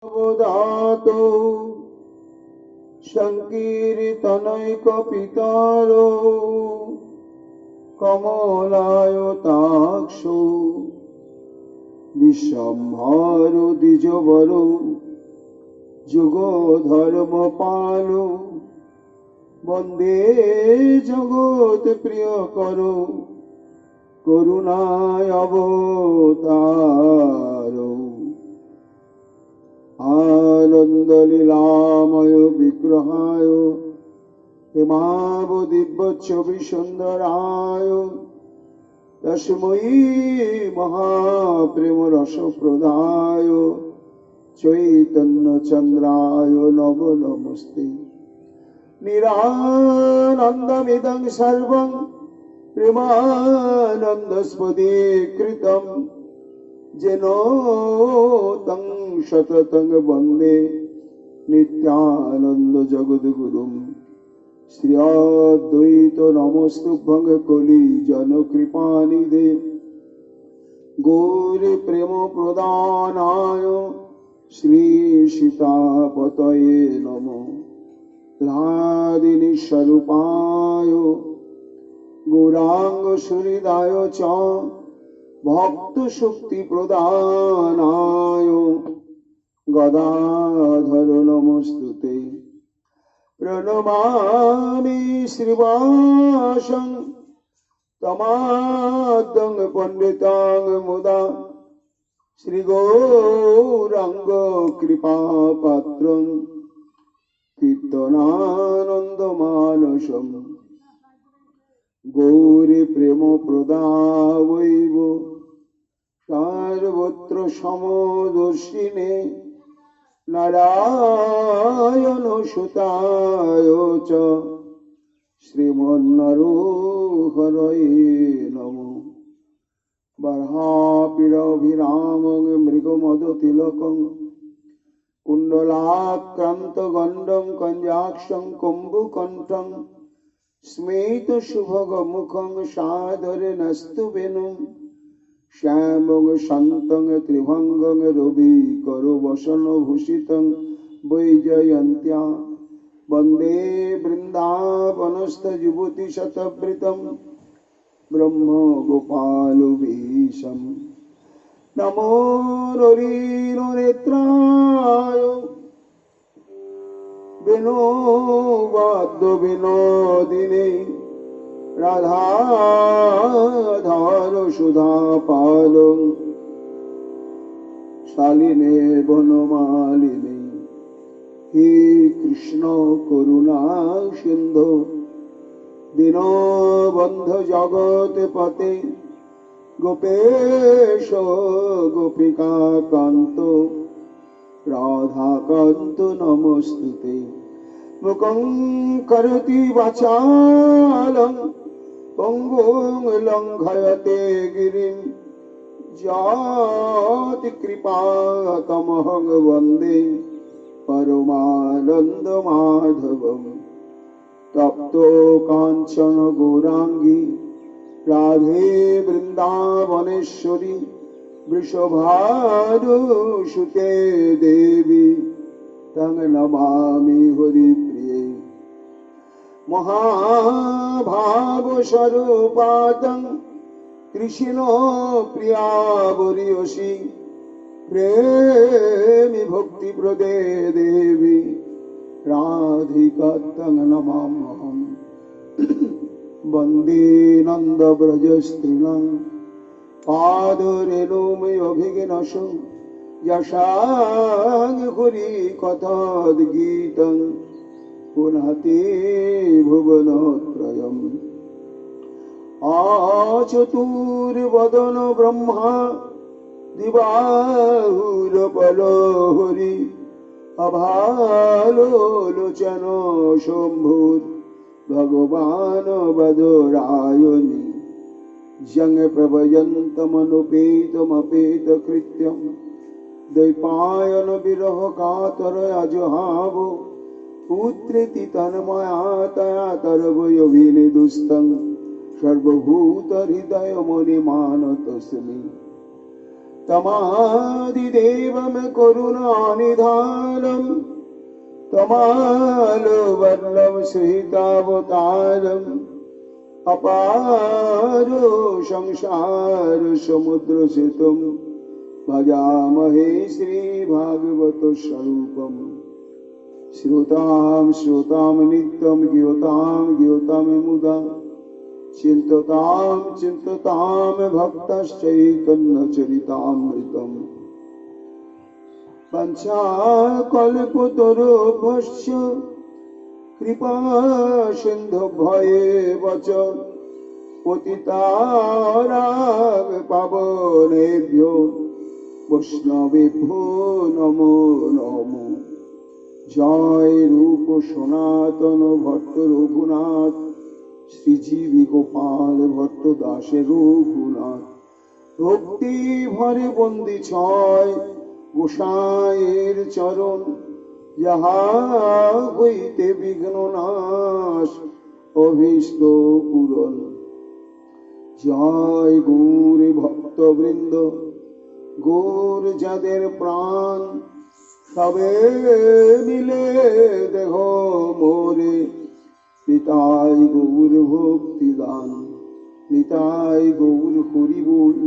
অবধাতো সংকীর্তনৈকপিতর কমলায়তাক্ষ বিশ্বম্ভর দ্বিজবর যুগধর্মপাল বন্দে জগৎ প্রিয়কর করুণায় অবতার আনন্দ লীলাময় বিগ্রহায় হেমাব দিব্য ছবি সুন্দরায় তস্मै মহাপ্রেম রস প্রদায় চৈতন্য চন্দ্রায় নব নমস্তে নিরানন্দমিদং সর্বং প্রেমানন্দস্পদীকৃতম যেন তং সততং বন্দে নিত্যানন্দ জগদ্গুরুম শ্রী অদ্বৈত নমস্তুভ্যং কলি জন কৃপানিধে গৌরী প্রেম প্রদানায় শ্রী সীতাপতয়ে নমঃ হ্লাদিনী স্বরূপায় গৌরাঙ্গ সুহৃদায় চ ভক্ত শক্তি প্রদানায় গদাধর নমস্তুতে প্রণমামি শ্রীবাসং তমাদং পণ্ডিতাং মুদা শ্রী গৌরাঙ্গ কৃপা পাত্রং কীর্তনানন্দ মানসম গৌরী প্রেম প্রদাবৈব সর্বত্র সমদর্শিনে নারায়ণ সুতায় চ শ্রীমন্নরোহরয়ে নমঃ বর্হাপীড়াভিরামং মৃগমদতিলকং কুণ্ডলাক্রান্ত গণ্ডং কঞ্জাক্ষং কুম্ভকণ্ঠং স্মিত শুভগ মুখং সাদরে নস্তু বেনুং শ্যামং শান্তং ত্রিভঙ্গং রবি করো বসন ভূষিতং বৈজয়ন্ত্য়া বন্দে বৃন্দাবনস্থ যুবতী শতবৃতম ব্রহ্ম গোপালবেশম নমো ররিনো নেত্রায় বিনোবাদ্য বিনোদিনে রাধাধর সুধা পাল শালিনে বনমালিনী হে কৃষ্ণ করুণা সিন্ধু দীনবন্ধ জগৎ পতে গোপেশ গোপিকা কান্ত রাধাকান্ত নমস্তুতে মুখং করতি বাচালং পঙ্গুং লঙ্ঘয়তে গিরিম যাতি কৃপাতমহং বন্দে পরমানন্দ মাধবম তপ্তো কাঞ্চন গৌরাঙ্গী রাধে বৃন্দাবনেশ্বরী বৃষভানুসুতে দেবী তং নমামি হরিপ্রিয়ে মহাভাব স্বরূপাতং কৃষ্ণ প্রিয়াবরিয়সী প্রেমী ভক্তি প্রদে দেবী রাধিকা তং নমাম্যহম বন্দে নন্দ ব্রজস্ত্রীণং পাদরেণুমে অভিঘ্নস যশাং হরি কথাদ্গীতং পুনহতে ভুবনত্রয়ম আচতুর্বদন ব্রহ্মা দিবাহুরপলহরি অভালোলোচন শম্ভুর ভগবান বদরায়ণী জং প্রভয়ন্তমনুপেতমপেত কৃত্যম দ্বৈপায়ন বিরহ কাতর অজহাব পুত্রেতি তন্ময়া তয়া তর্বয়োভিনিদুস্তং সর্বভূত হৃদয় মণি মানতস্মি तमादिदेवं करुणानिधानम् तमालवर्णं श्रीतावतारम् अपारो संसारसमुद्रसितुं भजामहे श्रीभागवतस्वरूपम् श्रुतां श्रुतां नित्यं ज्ञोतां मुदा चिन्ततां भक्तश्चैतन्यचरितामृतम् पञ्चाकल्पतरुभ्यश्च कृपा सिन्धुभ्येव च पतितानां पावनेभ्यो वैष्णवेभ्यो नमो नमो। जय रूप सनातन भट्ट रघुनाथ श्रीजीवी गोपाल भट्ट दासे रघुनाथ भक्ति भरे बंदी छय गोसाईर चरण যাহা হইতে বিঘ্ন নাশ অভীষ্ট পূরণ। জয় গৌর ভক্তবৃন্দ গৌর যাদের প্রাণ সবে মিলে দেহ মোরে নিতাই গৌর ভক্তি দান নিতাই গৌর হরি বল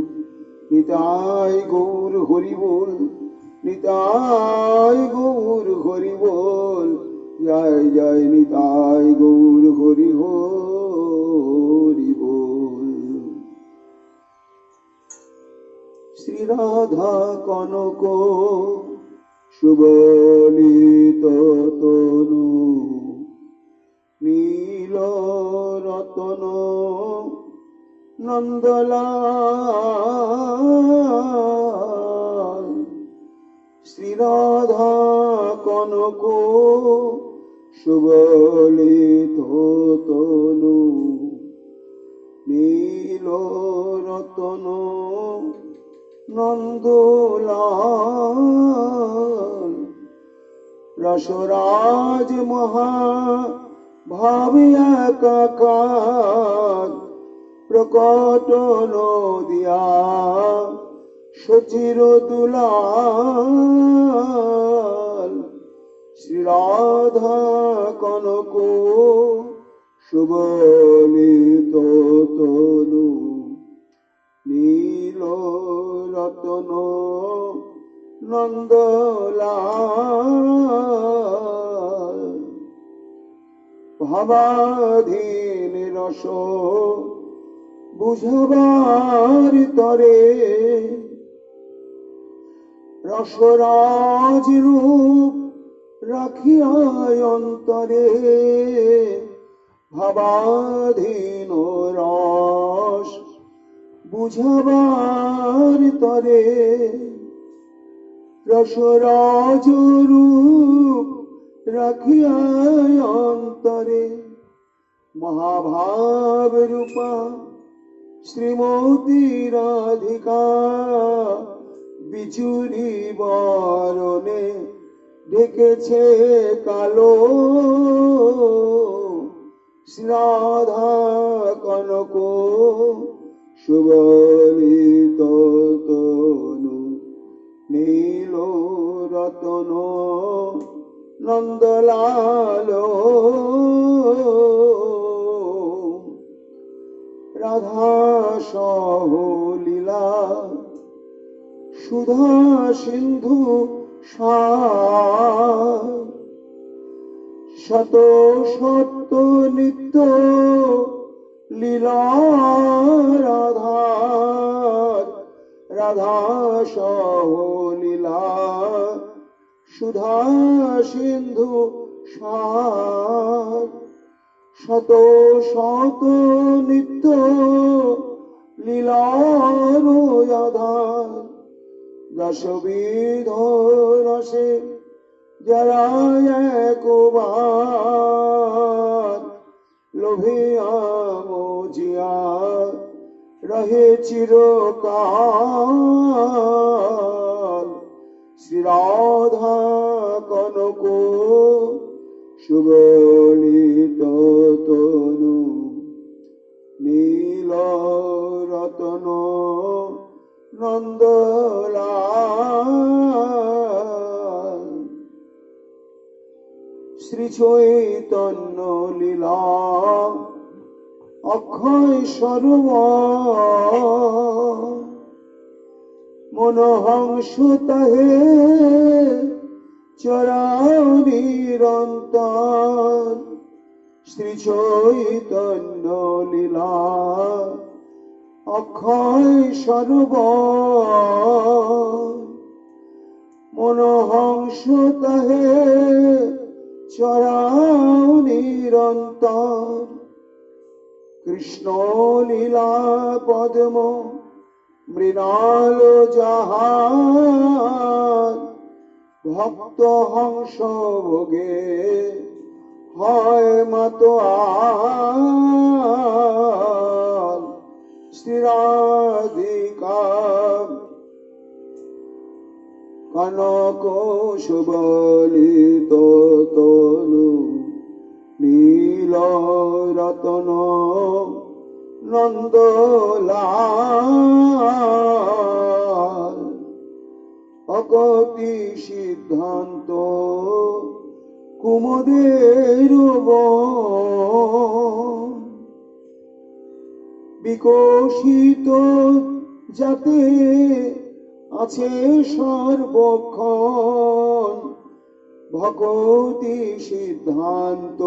নিতাই গৌর হরি বল নিতাই গৌর হরি বল জয় জয় নিতাই গৌর হরি হরি বল। শ্রী রাধা কনক সুবলিত তনু নীল রতন নন্দলাল শ্রী রাধা কনক সুবলিত তনু নীল রতন নন্দলাল রসরাজ মহা ভাবিয়া কাকার প্রকট নদিয়া সচির দুলাল শ্রী রাধা কনক সুবলিত তনু নীল রতন নন্দলাল ভাবাধীন রস বুঝবার তরে রসরাজ রূপ রাখিয়া অন্তরে ভাবাধীন রস বুঝবার তরে রসরাজ রূপ রাখিয়া অন্তরে মহাভাব রূপা শ্রীমতী রাধিকা বিচুরি বরণে ঢেকেছে কালো রাধা কনক সুবলিত তনু নীল রতন নন্দলাল রাধা সহ লীলা সুধা সিন্ধু শত সত্য নিত্য লীলা রাধার রাধা সহ লীলা সুধা সিন্ধু শত শত নিত্য লীলার আধার দশবিধ রসে যারা একবার লোভিয়া মজিয়া রহে চিরকাল শ্রী রাধা কনক সুবলিত তনু নীল রতন নন্দলাল শ্রী চৈতন্য লীলা অক্ষয় সর্ব মনোহংস তাহে চরাও নিরন্তর শ্রী চৈতন্য লীলা অক্ষয় সর্ব মনোহংস তাহে চরাও নিরন্তর কৃষ্ণ লীলা পদ্ম মৃণাল জাহার ভক্ত হংস ভোগে হয় মাতোয়ার শ্রী রাধিকা কনক সুবলিত তনু নীল রতন নন্দলাল অকতি সিদ্ধান্ত কুমুদের বিকশিত যাতে আছে সর্বক্ষণ ভকতি সিদ্ধান্ত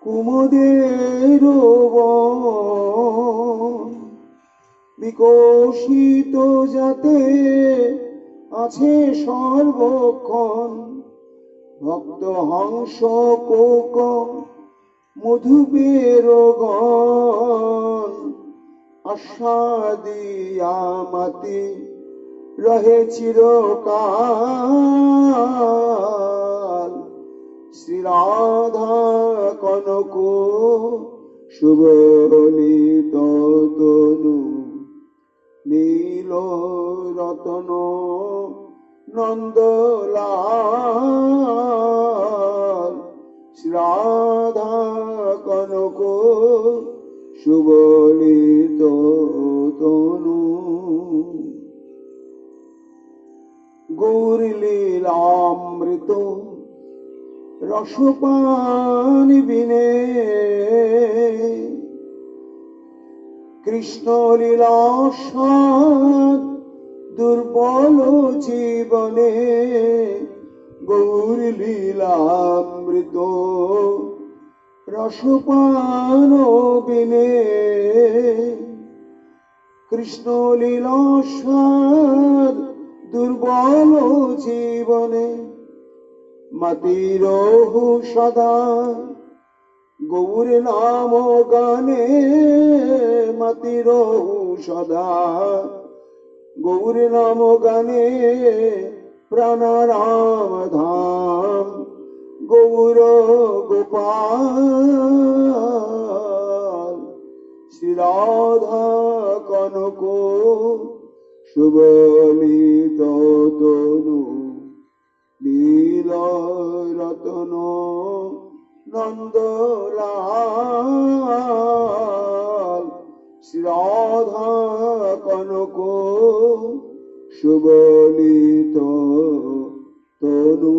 কুমুদের বিকশিত যাতে আছে সর্বক্ষণ ভক্ত হংস কোক মধুপের গণ আস্বাদিয়া মাতি রহে চিরকাল শ্রী রাধা কনক সুবলিত তনু নীল রতন নন্দলাল শ্রী রাধা কনক সুবলিত তনু গৌর লীলামৃত রসপান বিনে কৃষ্ণ লীলা স্বাদ দুর্বল জীবনে গৌর লীলামৃত রসপান বিনে কৃষ্ণ লীলা স্বাদ দুর্বল জীবনে মতিরহু সদা গৌর নাম গানে মতিরহু সদা গৌর নাম গানে প্রাণারাম ধাম গৌর গোপাল শ্রী রাধা কনক সুবলিত তনু নীল রতন নন্দলাল শ্রী রাধা কনক সুবলিত তনু।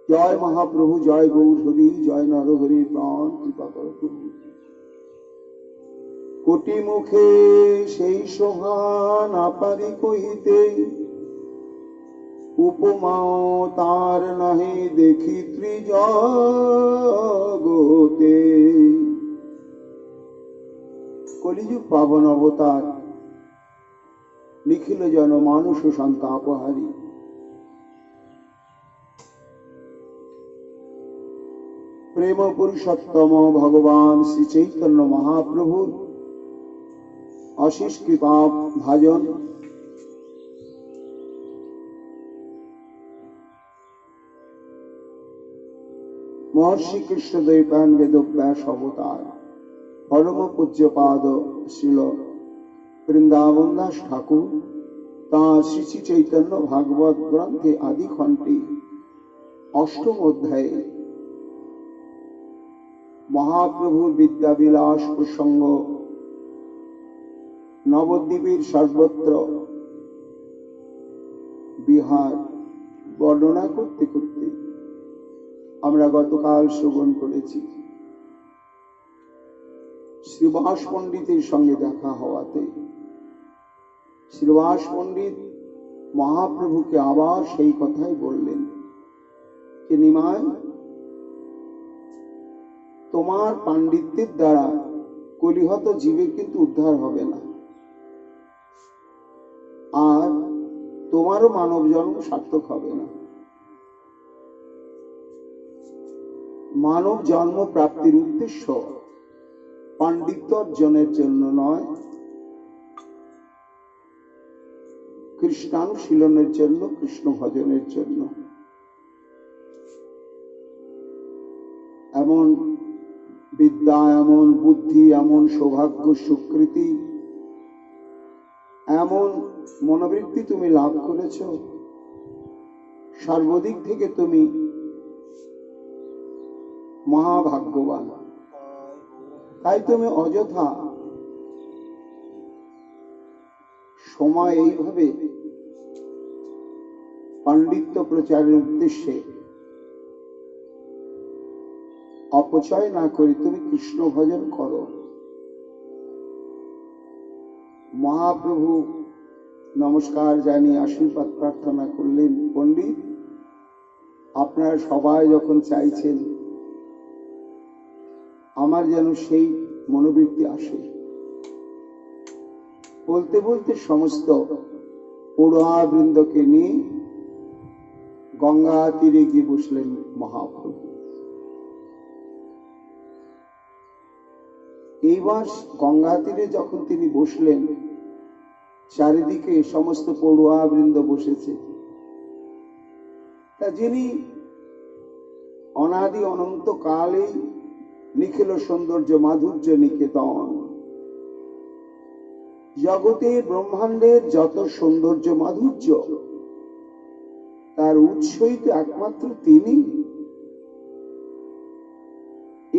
জয় মহাপ্রভু, জয় গৌর হরি, জয় নরহরি, প্রাণ কৃপা কর প্রভু। কোটি মুখে সেই সোহা না পারি কহিতে, উপমাও তার নাহি দেখি ত্রিজগতে। কলিযুগ পাবন অবতার নিখিল জন মানুষ সন্তাপহারী। প্রেম পুরুষোত্তম ভগবান শ্রী চৈতন্য মহাপ্রভুর অশেষ কৃপা ভাজন মহর্ষি কৃষ্ণদ্বৈপায়ন বেদব্যাস অবতার পরম পূজ্যপাদ শ্রীল বৃন্দাবন দাস ঠাকুর তাঁর শ্রী শ্রী চৈতন্য ভাগবত গ্রন্থে আদি খণ্ডে অষ্টম অধ্যায়ে মহাপ্রভুর বিদ্যাবিলাস প্রসঙ্গ নবদ্বীপের সর্বত্র বিহার বর্ণনা করতে করতে আমরা গতকাল শ্রবণ করেছি শ্রীবাস পণ্ডিতের সঙ্গে দেখা হওয়াতে শ্রীবাস পণ্ডিত মহাপ্রভুকে আবার সেই কথাই বললেন যে নিমাই, তোমার পাণ্ডিত্যের দ্বারা কলিহত জীবের কিন্তু উদ্ধার হবে না, আর তোমারও মানব জন্ম সার্থক হবে না। মানব জন্ম প্রাপ্তির উদ্দেশ্য পাণ্ডিত্য অর্জনের জন্য নয়, কৃষ্ণানুশীলনের জন্য, কৃষ্ণ ভজনের জন্য। এমন বিদ্যা, এমন বুদ্ধি, এমন সৌভাগ্য, সুকৃতি, এমন মনোবৃত্তি তুমি লাভ করেছ, সর্বদিক থেকে তুমি মহাভাগ্যবান। তাই তুমি অযথা সময় এইভাবে পাণ্ডিত্য প্রচারের উদ্দেশ্যে অপচয় না করে তুমি কৃষ্ণ ভজন করো। মহাপ্রভু নমস্কার জানিয়ে আশীর্বাদ প্রার্থনা করলেন, পণ্ডিত, আপনারা সবাই যখন চাইছেন আমার যেন সেই মনোবৃত্তি আসে। বলতে বলতে সমস্ত পড়ুয়া বৃন্দকে নিয়ে গঙ্গা তীরে গিয়ে বসলেন মহাপ্রভু। এইবার গঙ্গা তীরে যখন তিনি বসলেন, চারিদিকে সমস্ত পড়ুয়া বৃন্দ বসেছে। তা যিনি অনাদি অনন্ত কালেই নিখিল সৌন্দর্য মাধুর্য নিকেতন, জগতের ব্রহ্মাণ্ডের যত সৌন্দর্য মাধুর্য তার উৎসই তো একমাত্র তিনি।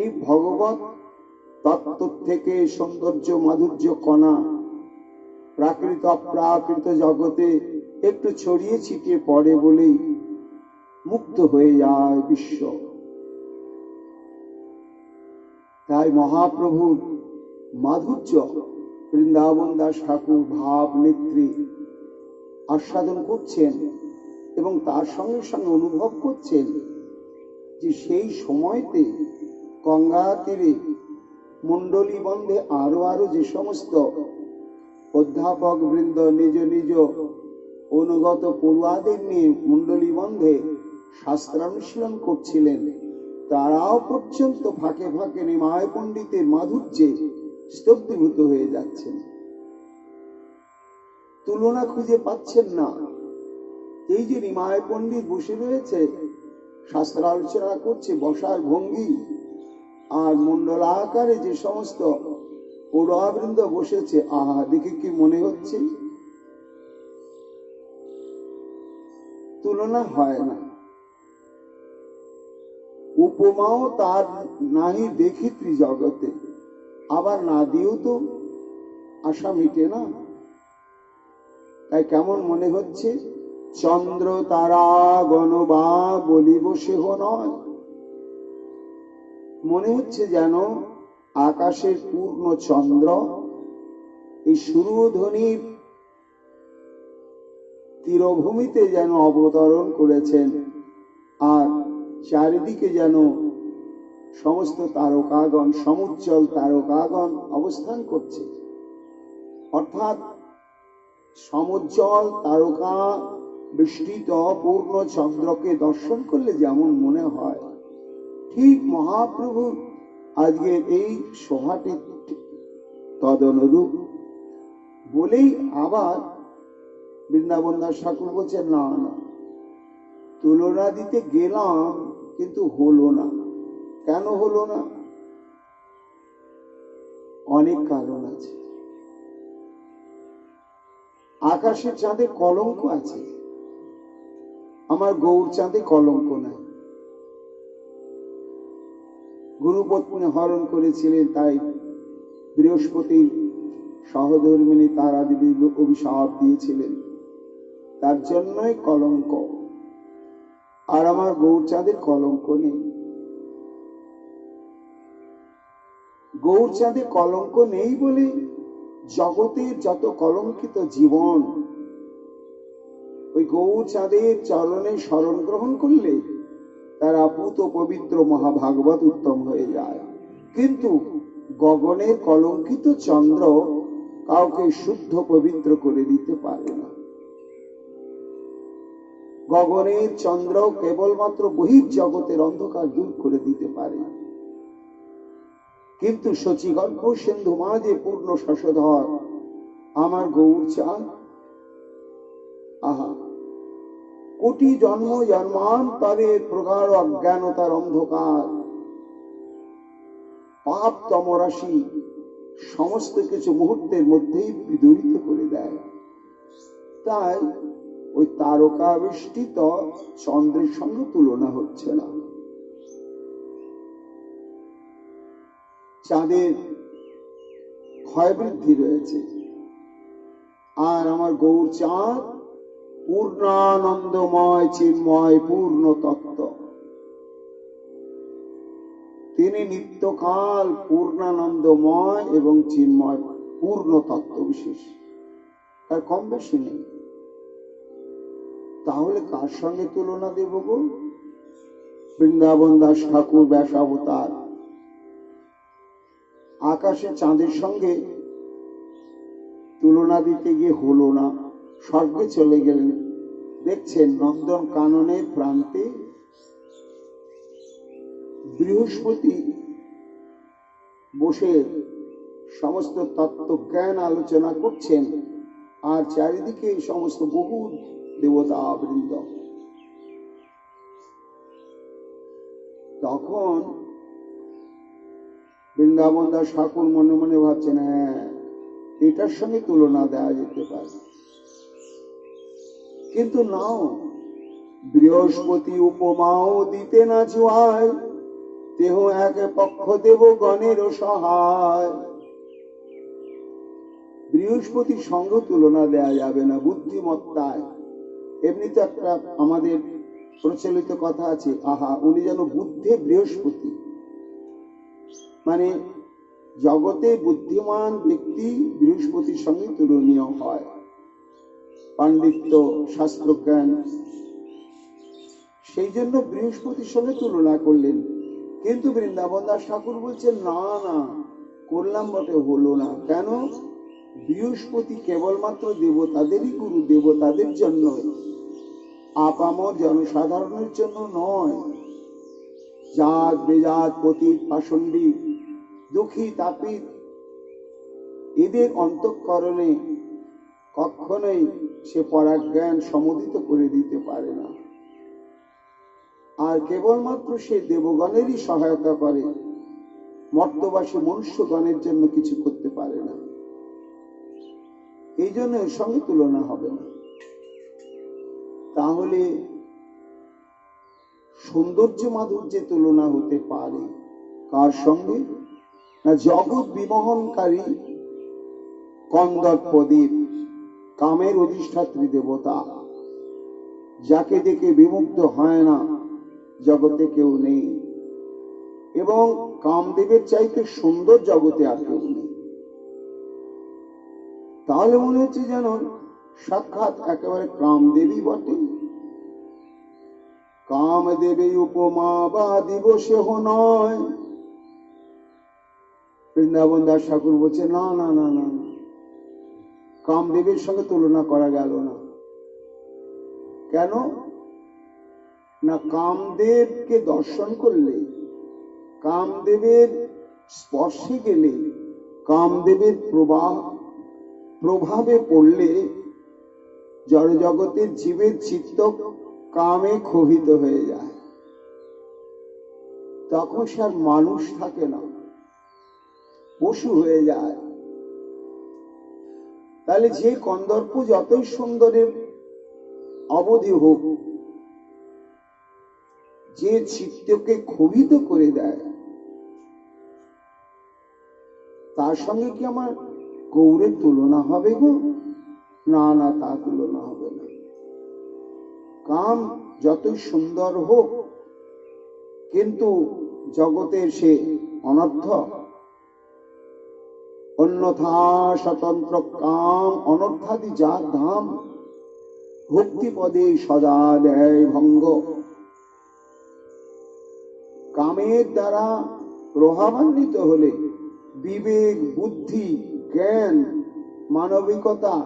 এই ভগবত তত্ত্ব থেকে সৌন্দর্য মাধুর্য কণা প্রাকৃত অপ্রাকৃত জগতে একটু ছড়িয়ে ছিটিয়ে পড়ে বলেই মুক্ত হয়ে যায় বিশ্ব। তাই মহাপ্রভুর মাধুর্য বৃন্দাবন দাস ঠাকুর ভাব নেত্রী আস্বাদন করছেন এবং তার সঙ্গে সঙ্গে অনুভব করছেন যে সেই সময়তে গঙ্গা তীরে মণ্ডলী বন্ধে আরো যে সমস্ত অধ্যাপক বৃন্দ নিজ নিজ অনুগত পড়ুয়াদের নিয়ে মণ্ডলী বন্ধে শাস্ত্রানুশীলন করছিলেন, তারাও পর্যন্ত ফাঁকে ফাঁকে নিমায় পণ্ডিতের মাধুর্যে স্তব্ধীভূত হয়ে যাচ্ছেন, তুলনা খুঁজে পাচ্ছেন না। এই যে নিমায় পণ্ডিত বসে রয়েছে, শাস্ত্র আলোচনা করছে, বসার ভঙ্গি, আর মণ্ডলাকারে যে সমস্ত পড়ুয়াবৃন্দ বসেছে, আহা, দেখে কি মনে হচ্ছে? তুলনা হয় না। উপমাও তার নাহি দেখি ত্রিজগতে, আবার না দিয়েও তো আশা মিটে না। তাই কেমন মনে হচ্ছে? চন্দ্র তারা গণবা বলিব সেহ নয়। মনে হচ্ছে যেন আকাশের পূর্ণ চন্দ্র এই সুরধ্বনির তীরভূমিতে যেন অবতরণ করেছেন, আর চারিদিকে যেন সমস্ত তারকাগণ, সমুজ্জ্বল তারকাগণ অবস্থান করছে। অর্থাৎ সমুজ্জ্বল তারকা বিস্তৃত পূর্ণ চন্দ্রকে দর্শন করলে যেমন মনে হয়, ঠিক মহাপ্রভুর আজকের এই সভাটি তদনুরূপ বলেই আবার বৃন্দাবন দাস ঠাকুর বলছেন, না না, তুলনা দিতে গেলাম কিন্তু হলো না। কেন হলো না? অনেক কারণ আছে। আকাশের চাঁদে কলঙ্ক আছে, আমার গৌর চাঁদে কলঙ্ক নাই। গুরুপত্নী হরণ করেছিলেন, তাই বৃহস্পতির সহধর্মিনী তারা দেবী অভিশাপ দিয়েছিলেন, তার জন্যই কলঙ্ক। আর আমার গৌরচাঁদের কলঙ্ক নেই। গৌরচাঁদের কলঙ্ক নেই বলে জগতের যত কলঙ্কিত জীবন ওই গৌরচাঁদের চরণে শরণ গ্রহণ করলে তারা পুত পবিত্র মহাভাগবত উত্তম হয়ে যায়। কিন্তু গগনের কলঙ্কিত চন্দ্র কাউকে শুদ্ধ পবিত্র করে দিতে পারে না। গগনের চন্দ্র কেবলমাত্র বহির্জগতের অন্ধকার দূর করে দিতে পারে, কিন্তু শচীগর্ভ সিন্ধু মাঝে পূর্ণ শশধর আমার গৌরচাঁদ, আহা, কোটি জন্ম জন্মান্তরের প্রগাঢ় অজ্ঞানতার অন্ধকার পাপ তমরাশি সমস্ত কিছু মুহূর্তের মধ্যেই বিদূরিত করে দেয়। তাই ওই তারকা বেষ্টিত চন্দ্রের সঙ্গে তুলনা হচ্ছে না। চাঁদের ক্ষয় বৃদ্ধি রয়েছে, আর আমার গৌরচাঁদ পূর্ণানন্দময় চিন্ময় পূর্ণ তত্ত্ব। তিনি নিত্যকাল পূর্ণানন্দময় এবং চিন্ময় পূর্ণ তত্ত্ব বিশেষ, তার কম বেশি নেই। তাহলে কার সঙ্গে তুলনা দেব গো? বৃন্দাবন দাস ঠাকুর ব্যাসাবতার আকাশে চাঁদের সঙ্গে তুলনা দিতে গিয়ে হলো না, স্বর্গে চলে গেলেন। দেখছেন নন্দন কাননের প্রান্তে বৃহস্পতি বসে সমস্ত তত্ত্বজ্ঞান আলোচনা করছেন, আর চারিদিকে সমস্ত বহু দেবতা বৃন্দ। তখন বৃন্দাবন দাস ঠাকুর মনে মনে ভাবছেন, হ্যাঁ, এটার সঙ্গে তুলনা দেওয়া যেতে পারে। কিন্তু নাও, বৃহস্পতি উপমাও দিতে না জুয়ায়, তেহ এক পক্ষ দেব গণের সহায়। বৃহস্পতির সঙ্গে তুলনা দেয়া যাবে না বুদ্ধিমত্তায়। এমনি তো একটা আমাদের প্রচলিত কথা আছে, আহা, উনি যেন বুদ্ধে বৃহস্পতি। মানে জগতে বুদ্ধিমান ব্যক্তি বৃহস্পতির সঙ্গে তুলনীয় হয়, পাণ্ডিত্য শাস্ত্রজ্ঞান, সেই জন্য বৃহস্পতির সঙ্গে তুলনা করলেন। কিন্তু বৃন্দাবন দাস ঠাকুর বলছেন, না না, করলাম বটে, হলো না। কেন? বৃহস্পতি কেবলমাত্র দেবতাদেরই গুরু, দেবতাদের জন্য, আপামর জনসাধারণের জন্য নয়। জাত বেজাত পতিত পাষণ্ডী দুঃখী তাপিত এদের অন্তঃকরণে কখনোই সে পরাজ্ঞান সমুদিত করে দিতে পারে না। আর কেবলমাত্র সে দেবগণেরই সহায়তা করে, মর্তবাসী মনুষ্যগণের জন্য কিছু করতে পারে না। এই জন্য এর সঙ্গে তুলনা হবে না। তাহলে সৌন্দর্য মাধুর্যে তুলনা হতে পারে কার সঙ্গে? না, জগৎ বিমোহনকারী কন্দর্পদেব, কামের অধিষ্ঠাত্রী দেবতা, যাকে দেখে বিমুগ্ধ হয় না জগতে কেউ নেই, এবং কামদেবের চাইতে সুন্দর জগতে আর কেউ নেই। তাহলে মনে হচ্ছে যেন সাক্ষাৎ একেবারে কামদেবী বটে। কামদেবী উপমা বা দিবসে নয়। বৃন্দাবন দাস ঠাকুর বলছে, না না না না, কামদেবের সঙ্গে তুলনা করা গেল না। কেন না, কামদেবকে দর্শন করলে, কামদেবের স্পর্শে গেলে, কামদেবের প্রভাবে পড়লে জড় জগতের জীবের চিত্ত কামে ক্ষোভিত হয়ে যায়। তখন সে আর মানুষ থাকে না, পশু হয়ে যায়। তাহলে যে কন্দর্প যতই সুন্দরের অবধি হোক, যে চিত্তকে ক্ষোভিত করে দেয়, তার সঙ্গে কি আমার গৌরের তুলনা হবে গো? না না, তা তুলনা হবে না। কাম যতই সুন্দর হোক, কিন্তু জগতের সে অনর্থ। অন্যথা স্বতন্ত্র কাম অনর্থাদি যার ধাম, ভক্তি পদে সদা দেয় ভঙ্গ। কামের দ্বারা প্রভাবান্বিত হলে বিবেক, বুদ্ধি, জ্ঞান, মানবিকতা,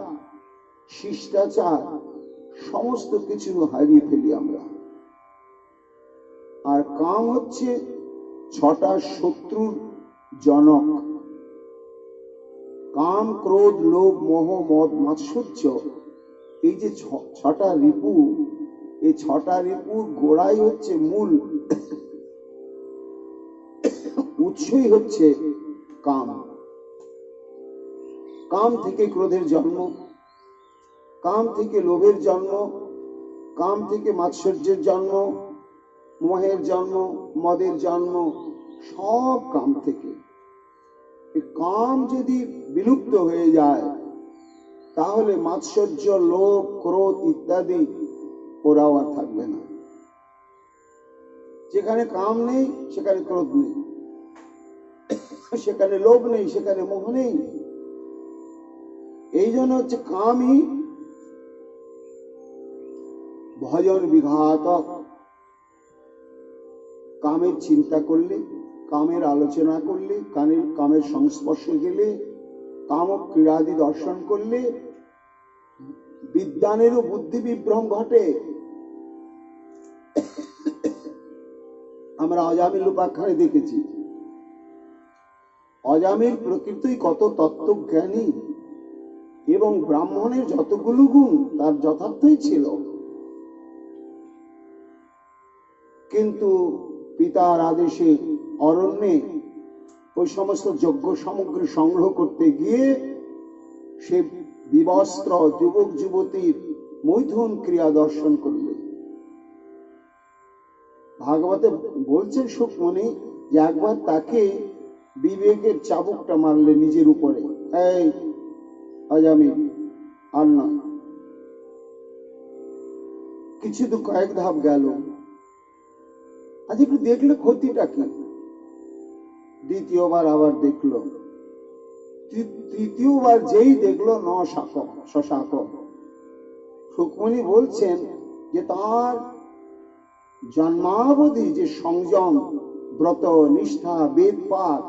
শিষ্টাচার সমস্ত কিছু হারিয়ে ফেলি আমরা। আর কাম হচ্ছে 6টা শত্রুর জনক। কাম, ক্রোধ, লোভ, মোহ, মদ, মাৎসর্য, এই যে 6টা রিপু, এই 6টা রিপুর গোড়াই হচ্ছে মূল, উৎসই হচ্ছে কাম। কাম থেকে ক্রোধের জন্ম, কাম থেকে লোভের জন্ম, কাম থেকে মাৎসর্যের জন্ম, মোহের জন্ম, মদের জন্ম, সব কাম থেকে। কাম যদি বিলুপ্ত হয়ে যায়, তাহলে মাৎসর্য, লোভ, ক্রোধ ইত্যাদি ওরাও আর থাকবে না। যেখানে কাম নেই সেখানে ক্রোধ নেই, সেখানে লোভ নেই, সেখানে মোহ নেই। এই জন্য হচ্ছে কামই ভজন বিঘাতক। কামের চিন্তা করলে, কামের আলোচনা করলে, কামের সংস্পর্শে গেলে, কাম ক্রীড়াদি দর্শন করলে বিদ্বানেরও বুদ্ধি বিভ্রম ঘটে। আমরা অজামিল উপাখ্যানে দেখেছি, অজামিল প্রকৃতই কত তত্ত্বজ্ঞানী, এবং ব্রাহ্মণের যতগুলো গুণ তার যথার্থই ছিল। কিন্তু পিতার আদেশে অরণ্যে ওই সমস্ত যজ্ঞ সামগ্রী সংগ্রহ করতে গিয়ে সে বিবস্ত্র যুবক যুবতীর মৈথুন ক্রিয়া দর্শন করলে। ভাগবতে বলছেন সুখমণি যে একবার তাকে বিবেকের চাবুকটা মারলে নিজের উপরে, এই অজামিল আর না। কিছু তো কয়েক ধাপ গেল, আজ একটু দেখলে ক্ষতিটা কি। দ্বিতীয়বার আবার দেখলো, তৃতীয়বার যেই দেখলো শশাক। সুখমণি বলছেন যে তার জন্মাবধি যে সংযম, ব্রত, নিষ্ঠা, বেদ পাঠ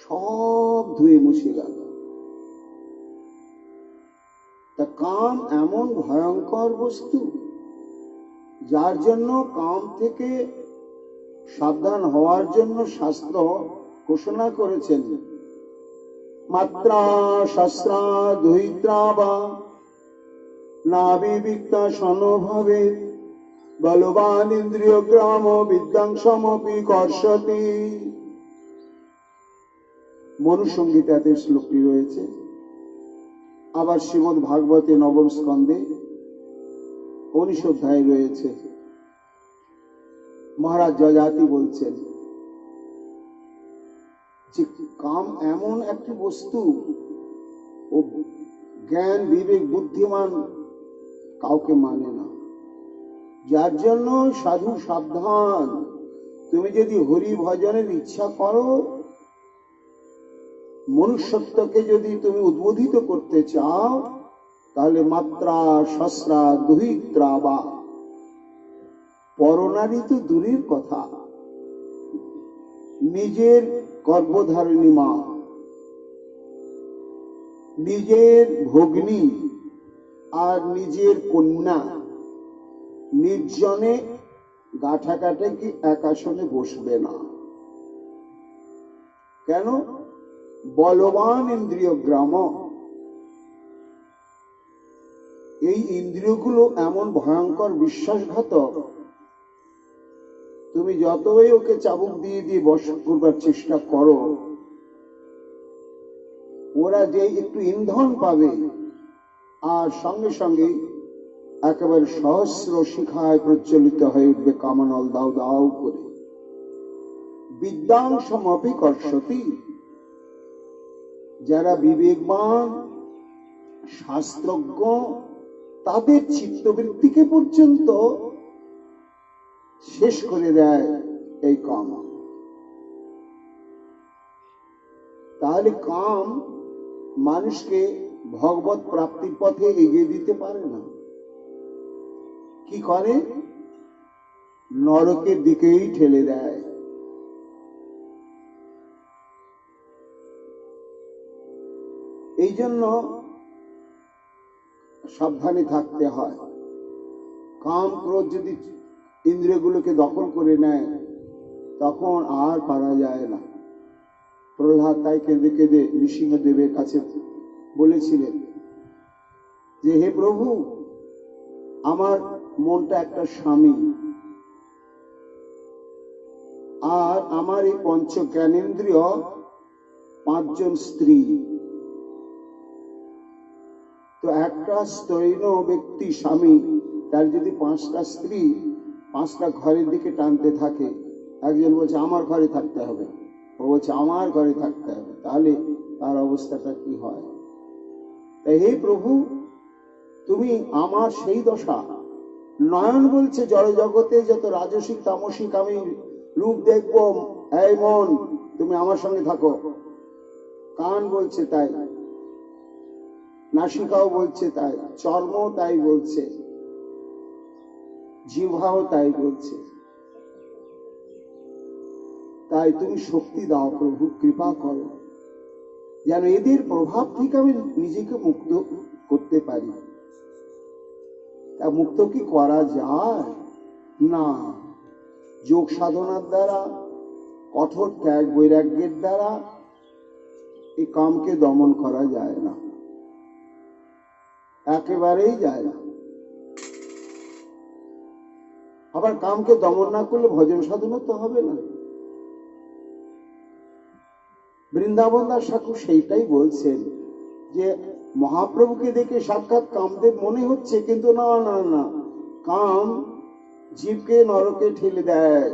সব ধুয়ে মুছে গেল। তা কাম এমন ভয়ঙ্কর বস্তু, যার জন্য কাম থেকে সাবধান হওয়ার জন্য শাস্ত্র ঘোষণা করেছেন, মাত্রা শস্ত্রা দুহিত্রা বা নাবিবিক্তা সনভাবে বলবান ইন্দ্রিয় গ্রাম বিদ্যাংসমপি কর্ষতি। মনুসংহিতাতে শ্লোকটি রয়েছে। আবার শ্রীমদ্ ভাগবতে নবম স্কন্ধে 19 অধ্যায় রয়েছে। মহারাজ যজাতি বলছেন যে কাম এমন একটি বস্তু, ও জ্ঞান, বিবেক, বুদ্ধিমান কাউকে মানে না। যার জন্য সাধু সাবধান, তুমি যদি হরি ভজনের ইচ্ছা করো, মনুষ্যত্বকে যদি তুমি উদ্বোধিত করতে চাও, তাহলে মাত্রা শস্ত্রা দুহিত্রা বা, পরনারী তো দূরের কথা, নিজের গর্ভধারিণী মা, নিজের ভগ্নী আর নিজের কন্যা নির্জনে গাঁঠাকাঠে কি এক আসনে বসবে না। কেন? বলবান ইন্দ্রিয় গ্রাম। এই ইন্দ্রিয়গুলো এমন ভয়ঙ্কর বিশ্বাসঘাতক, তুমি যতই ওকে চাবুক দিয়ে দিয়ে বশ করবার চেষ্টা করো, ওরা যে একটু ইন্ধন পাবে আর সঙ্গে সঙ্গে একেবারে সহস্র শিখায় প্রজ্বলিত হয়ে উঠবে কামানল দাও দাও করে। বিদ্যাংসমপি কর্ষতি। যারা বিবেকবান শাস্ত্রজ্ঞ তাদের চিত্তবৃত্তিকে পর্যন্ত শেষ করে দেয় এই কাম। তাহলে কাম মানুষকে ভগবত প্রাপ্তির পথে এগিয়ে দিতে পারে না। কি করে? নরকের দিকেই ঠেলে দেয়। এই জন্য সাবধানে থাকতে হয়। কাম ক্রোধ যদি ইন্দ্রিয়গুলোকে দখল করে নেয় তখন আর পারা যায় না। প্রহ্লাদ তাই কেঁদে কেঁদে নৃসিংহদেবের কাছে বলেছিলেন যে, হে প্রভু, আমার মনটা একটা স্বামী, আর আমার এই পঞ্চ জ্ঞানেন্দ্রিয় 5 জন স্ত্রী। তো একটা স্তৈন ব্যক্তি স্বামী, তার যদি 5টা স্ত্রী 5টা ঘরের দিকে টানতে থাকে, একজন বলছে আমার ঘরে থাকতে হবে, ও বলছে আমার ঘরে থাকতে হবে, তাহলে তার অবস্থাটা কি হয়? তাই হে প্রভু, তুমি আমার সেই দশা, নয়ন বলছে জড় জগতে যত রাজসিক তামসিক আমি রূপ দেখবো, এই মন তুমি আমার সঙ্গে থাকো। কান বলছে তাই, নাসিকাও বলছে তাই, চর্ম তাই বলছে, জিহ্বাও তাই বলছে। তাই তুমি শক্তি দাও প্রভু, কৃপা করো যেন এদের প্রভাব থেকে আমি নিজেকে মুক্ত করতে পারি। তা মুক্ত কি করা যায়? না, যোগ সাধনার দ্বারা, কঠোর ত্যাগ বৈরাগ্যের দ্বারা এই কামকে দমন করা যায় না, একেবারেই যায় না। আবার কামকে দমন না করলে ভজন সাধনা তো হবে না। বৃন্দাবন দাস ঠাকুর সেইটাই বলছেন যে মহাপ্রভুকে দেখে সাক্ষাৎ কামদেব মনে হচ্ছে, কিন্তু না না না, কাম জীবকে নরকে ঠেলে দেয়,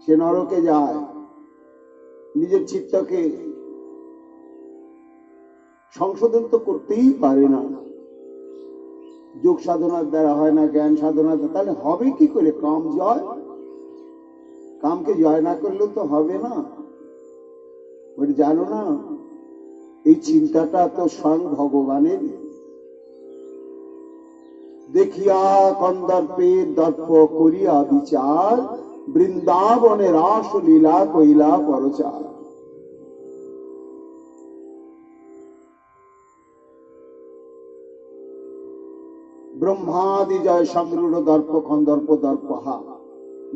সে নরকে যায়, নিজের চিত্তকে সংশোধন তো করতেই পারে না। যোগ সাধনার দ্বারা হয় না, জ্ঞান সাধনার দ্বারা, তাহলে হবে কি করে কাম জয়? কামকে জয় না করলে তো হবে না। জানো না, এই চিন্তাটা তো স্বয়ং ভগবানের। দেখিয়া কন্দর্পের দর্প করিয়া বিচার, বৃন্দাবনে রাস লীলা কইলা পরচার। ব্রহ্মাদি জয় সংরূঢ় দর্প কন্দর্প দর্পহা,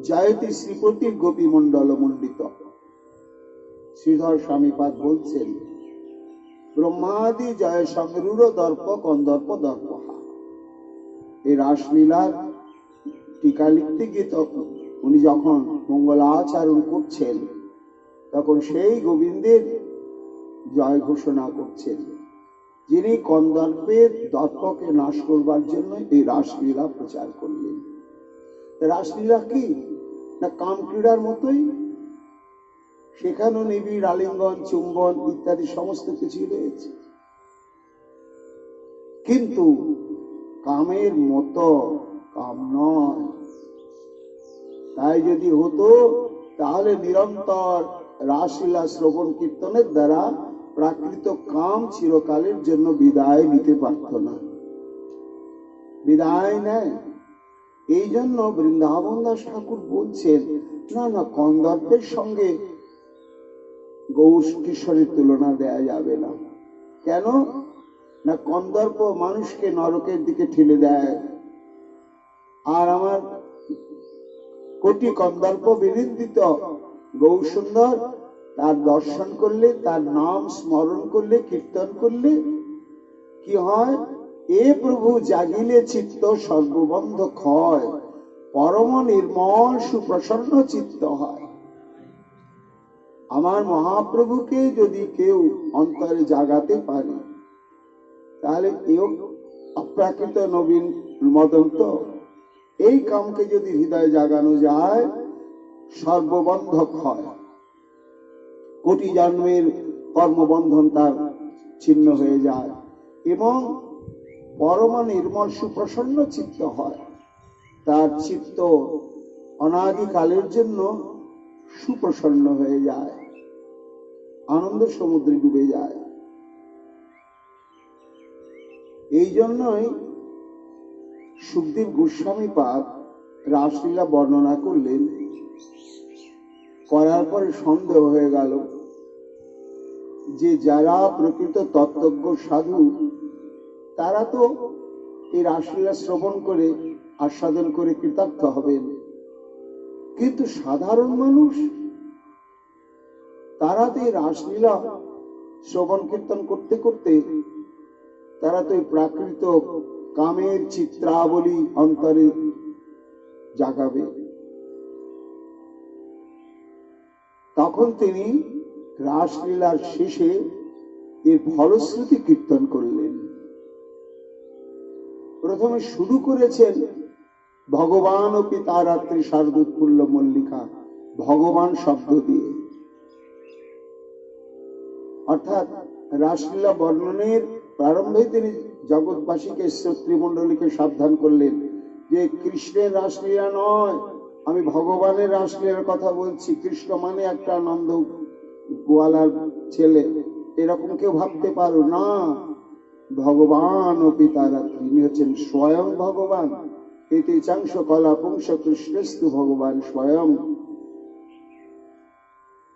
জয়তি শ্রীপতির গোপী মন্ডল মণ্ডিত। শ্রীধর স্বামীপাদ বলছেন, ব্রহ্মাদি জয় সংরূঢ় দর্প কন্দর্প দর্পহা। এই রাসলীলার টিকা লিখতে গিয়ে তখন উনি যখন মঙ্গলাচরণ করছেন, তখন সেই গোবিন্দের জয় ঘোষণা করছেন, যিনি কন্দর্পের দর্পকে নাশ করবার জন্য এই রাসলীলা প্রচার করলেন। রাসলীলা কি না, কাম ক্রীড়ার মতোই, সেখানেও নিবিড় আলিঙ্গন, চুম্বন ইত্যাদি সমস্ত কিছুই রয়েছে, কিন্তু কামের মতো কাম নয়। তাই যদি হতো তাহলে নিরন্তর রাসলীলা শ্রবণ কীর্তনের দ্বারা প্রাকৃত কাম চিরকালের জন্য বিদায় নিতে পারত না, বিদায় নেয়। এই জন্য বৃন্দাবন দাস ঠাকুর বলছেন, না না, কন্দর্পের সঙ্গে গৌর কিশোরের তুলনা দেয়া যাবে না। কেন না, কন্দর্প মানুষকে নরকের দিকে ঠেলে দেয়, আর আমার কোটি কন্দর্প বিনিন্দিত গৌর সুন্দর, তার দর্শন করলে, তার নাম স্মরণ করলে, কীর্তন করলে কি হয়? এ প্রভু জাগিলে চিত্ত সর্ববন্ধ ক্ষয়, পরম নির্মল সুপ্রসন্ন চিত্ত হয়। আমার মহাপ্রভুকে যদি কেউ অন্তরে জাগাতে পারে, তাহলে এও অপ্রাকৃত নবীন মদন্ত। এই কামকে যদি হৃদয়ে জাগানো যায়, সর্ববন্ধ ক্ষয়, কোটি জন্মের কর্মবন্ধন তার ছিন্ন হয়ে যায় এবং পরম নির্মল সুপ্রসন্ন চিত্ত হয়। তার চিত্ত অনাদিকালের জন্য সুপ্রসন্ন হয়ে যায়, আনন্দ সমুদ্রে ডুবে যায়। এই জন্যই সুখদেব গোস্বামী পাদ রাসলীলা বর্ণনা করলেন। করার পরে সন্দেহ হয়ে গেল যে যারা প্রকৃত তত্ত্বজ্ঞ সাধু তারা তো এই রাসলীলা শ্রবণ করে আস্বাদন করে কৃতার্থ হবেন, কিন্তু সাধারণ মানুষ তারা তো এই রাসলীলা শ্রবণ কীর্তন করতে করতে তারা তো এই প্রাকৃত কামের চিত্রাবলী অন্তরে জাগাবে। তখন তিনি রাসলীলার শেষে এর ফলশ্রুতি কীর্তন করলেন। প্রথমে শুরু করেছেন ভগবান ও পিতা রাত্রি শারদোৎফুল্ল মল্লিকা, ভগবান শব্দ দিয়ে, অর্থাৎ রাসলীলা বর্ণনের প্রারম্ভে তিনি জগৎবাসীকে শ্রোতৃমণ্ডলীকে সাবধান করলেন যে কৃষ্ণের রাসলীলা নয়, আমি ভগবানের রাসলীলার কথা বলছি। কৃষ্ণ মানে একটা নন্দ গোয়ালার ছেলে, এরকম কেউ ভাবতে পারো না। ভগবান ও পিতারা তিনি হচ্ছেন স্বয়ং ভগবান। এতে চাংশ কলা পুংস কৃষ্ণস্তু ভগবান স্বয়ং।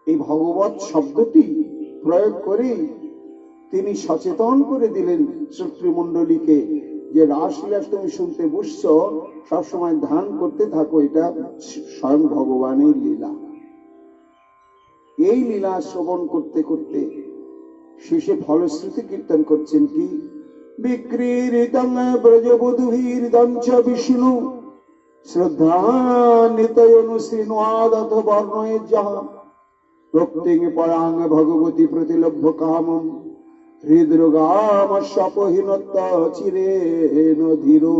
এই ভগবৎ শব্দটি প্রয়োগ করে তিনি সচেতন করে দিলেন শ্রোতৃমণ্ডলীকে যে রাসলীলা তুমি শুনতে বসছ, সবসময় ধ্যান করতে থাকো, এটা স্বয়ং ভগবানের লীলা। এই লীলা শ্রবণ করতে করতে শেষে ফলশ্রুতি কীর্তন করছেন কি, বিক্রীড়িতং ব্রজবধূভির্দং চ বিষ্ণু শ্রদ্ধান্বিতয়নুশৃণুয়াদথ বর্ণয়েজ্জঃ ভক্তিং পরাং ভগবতী প্রতিলভ্য কামম হৃদরোগামস্যপহীনত্ব চিরেণ ধীরো।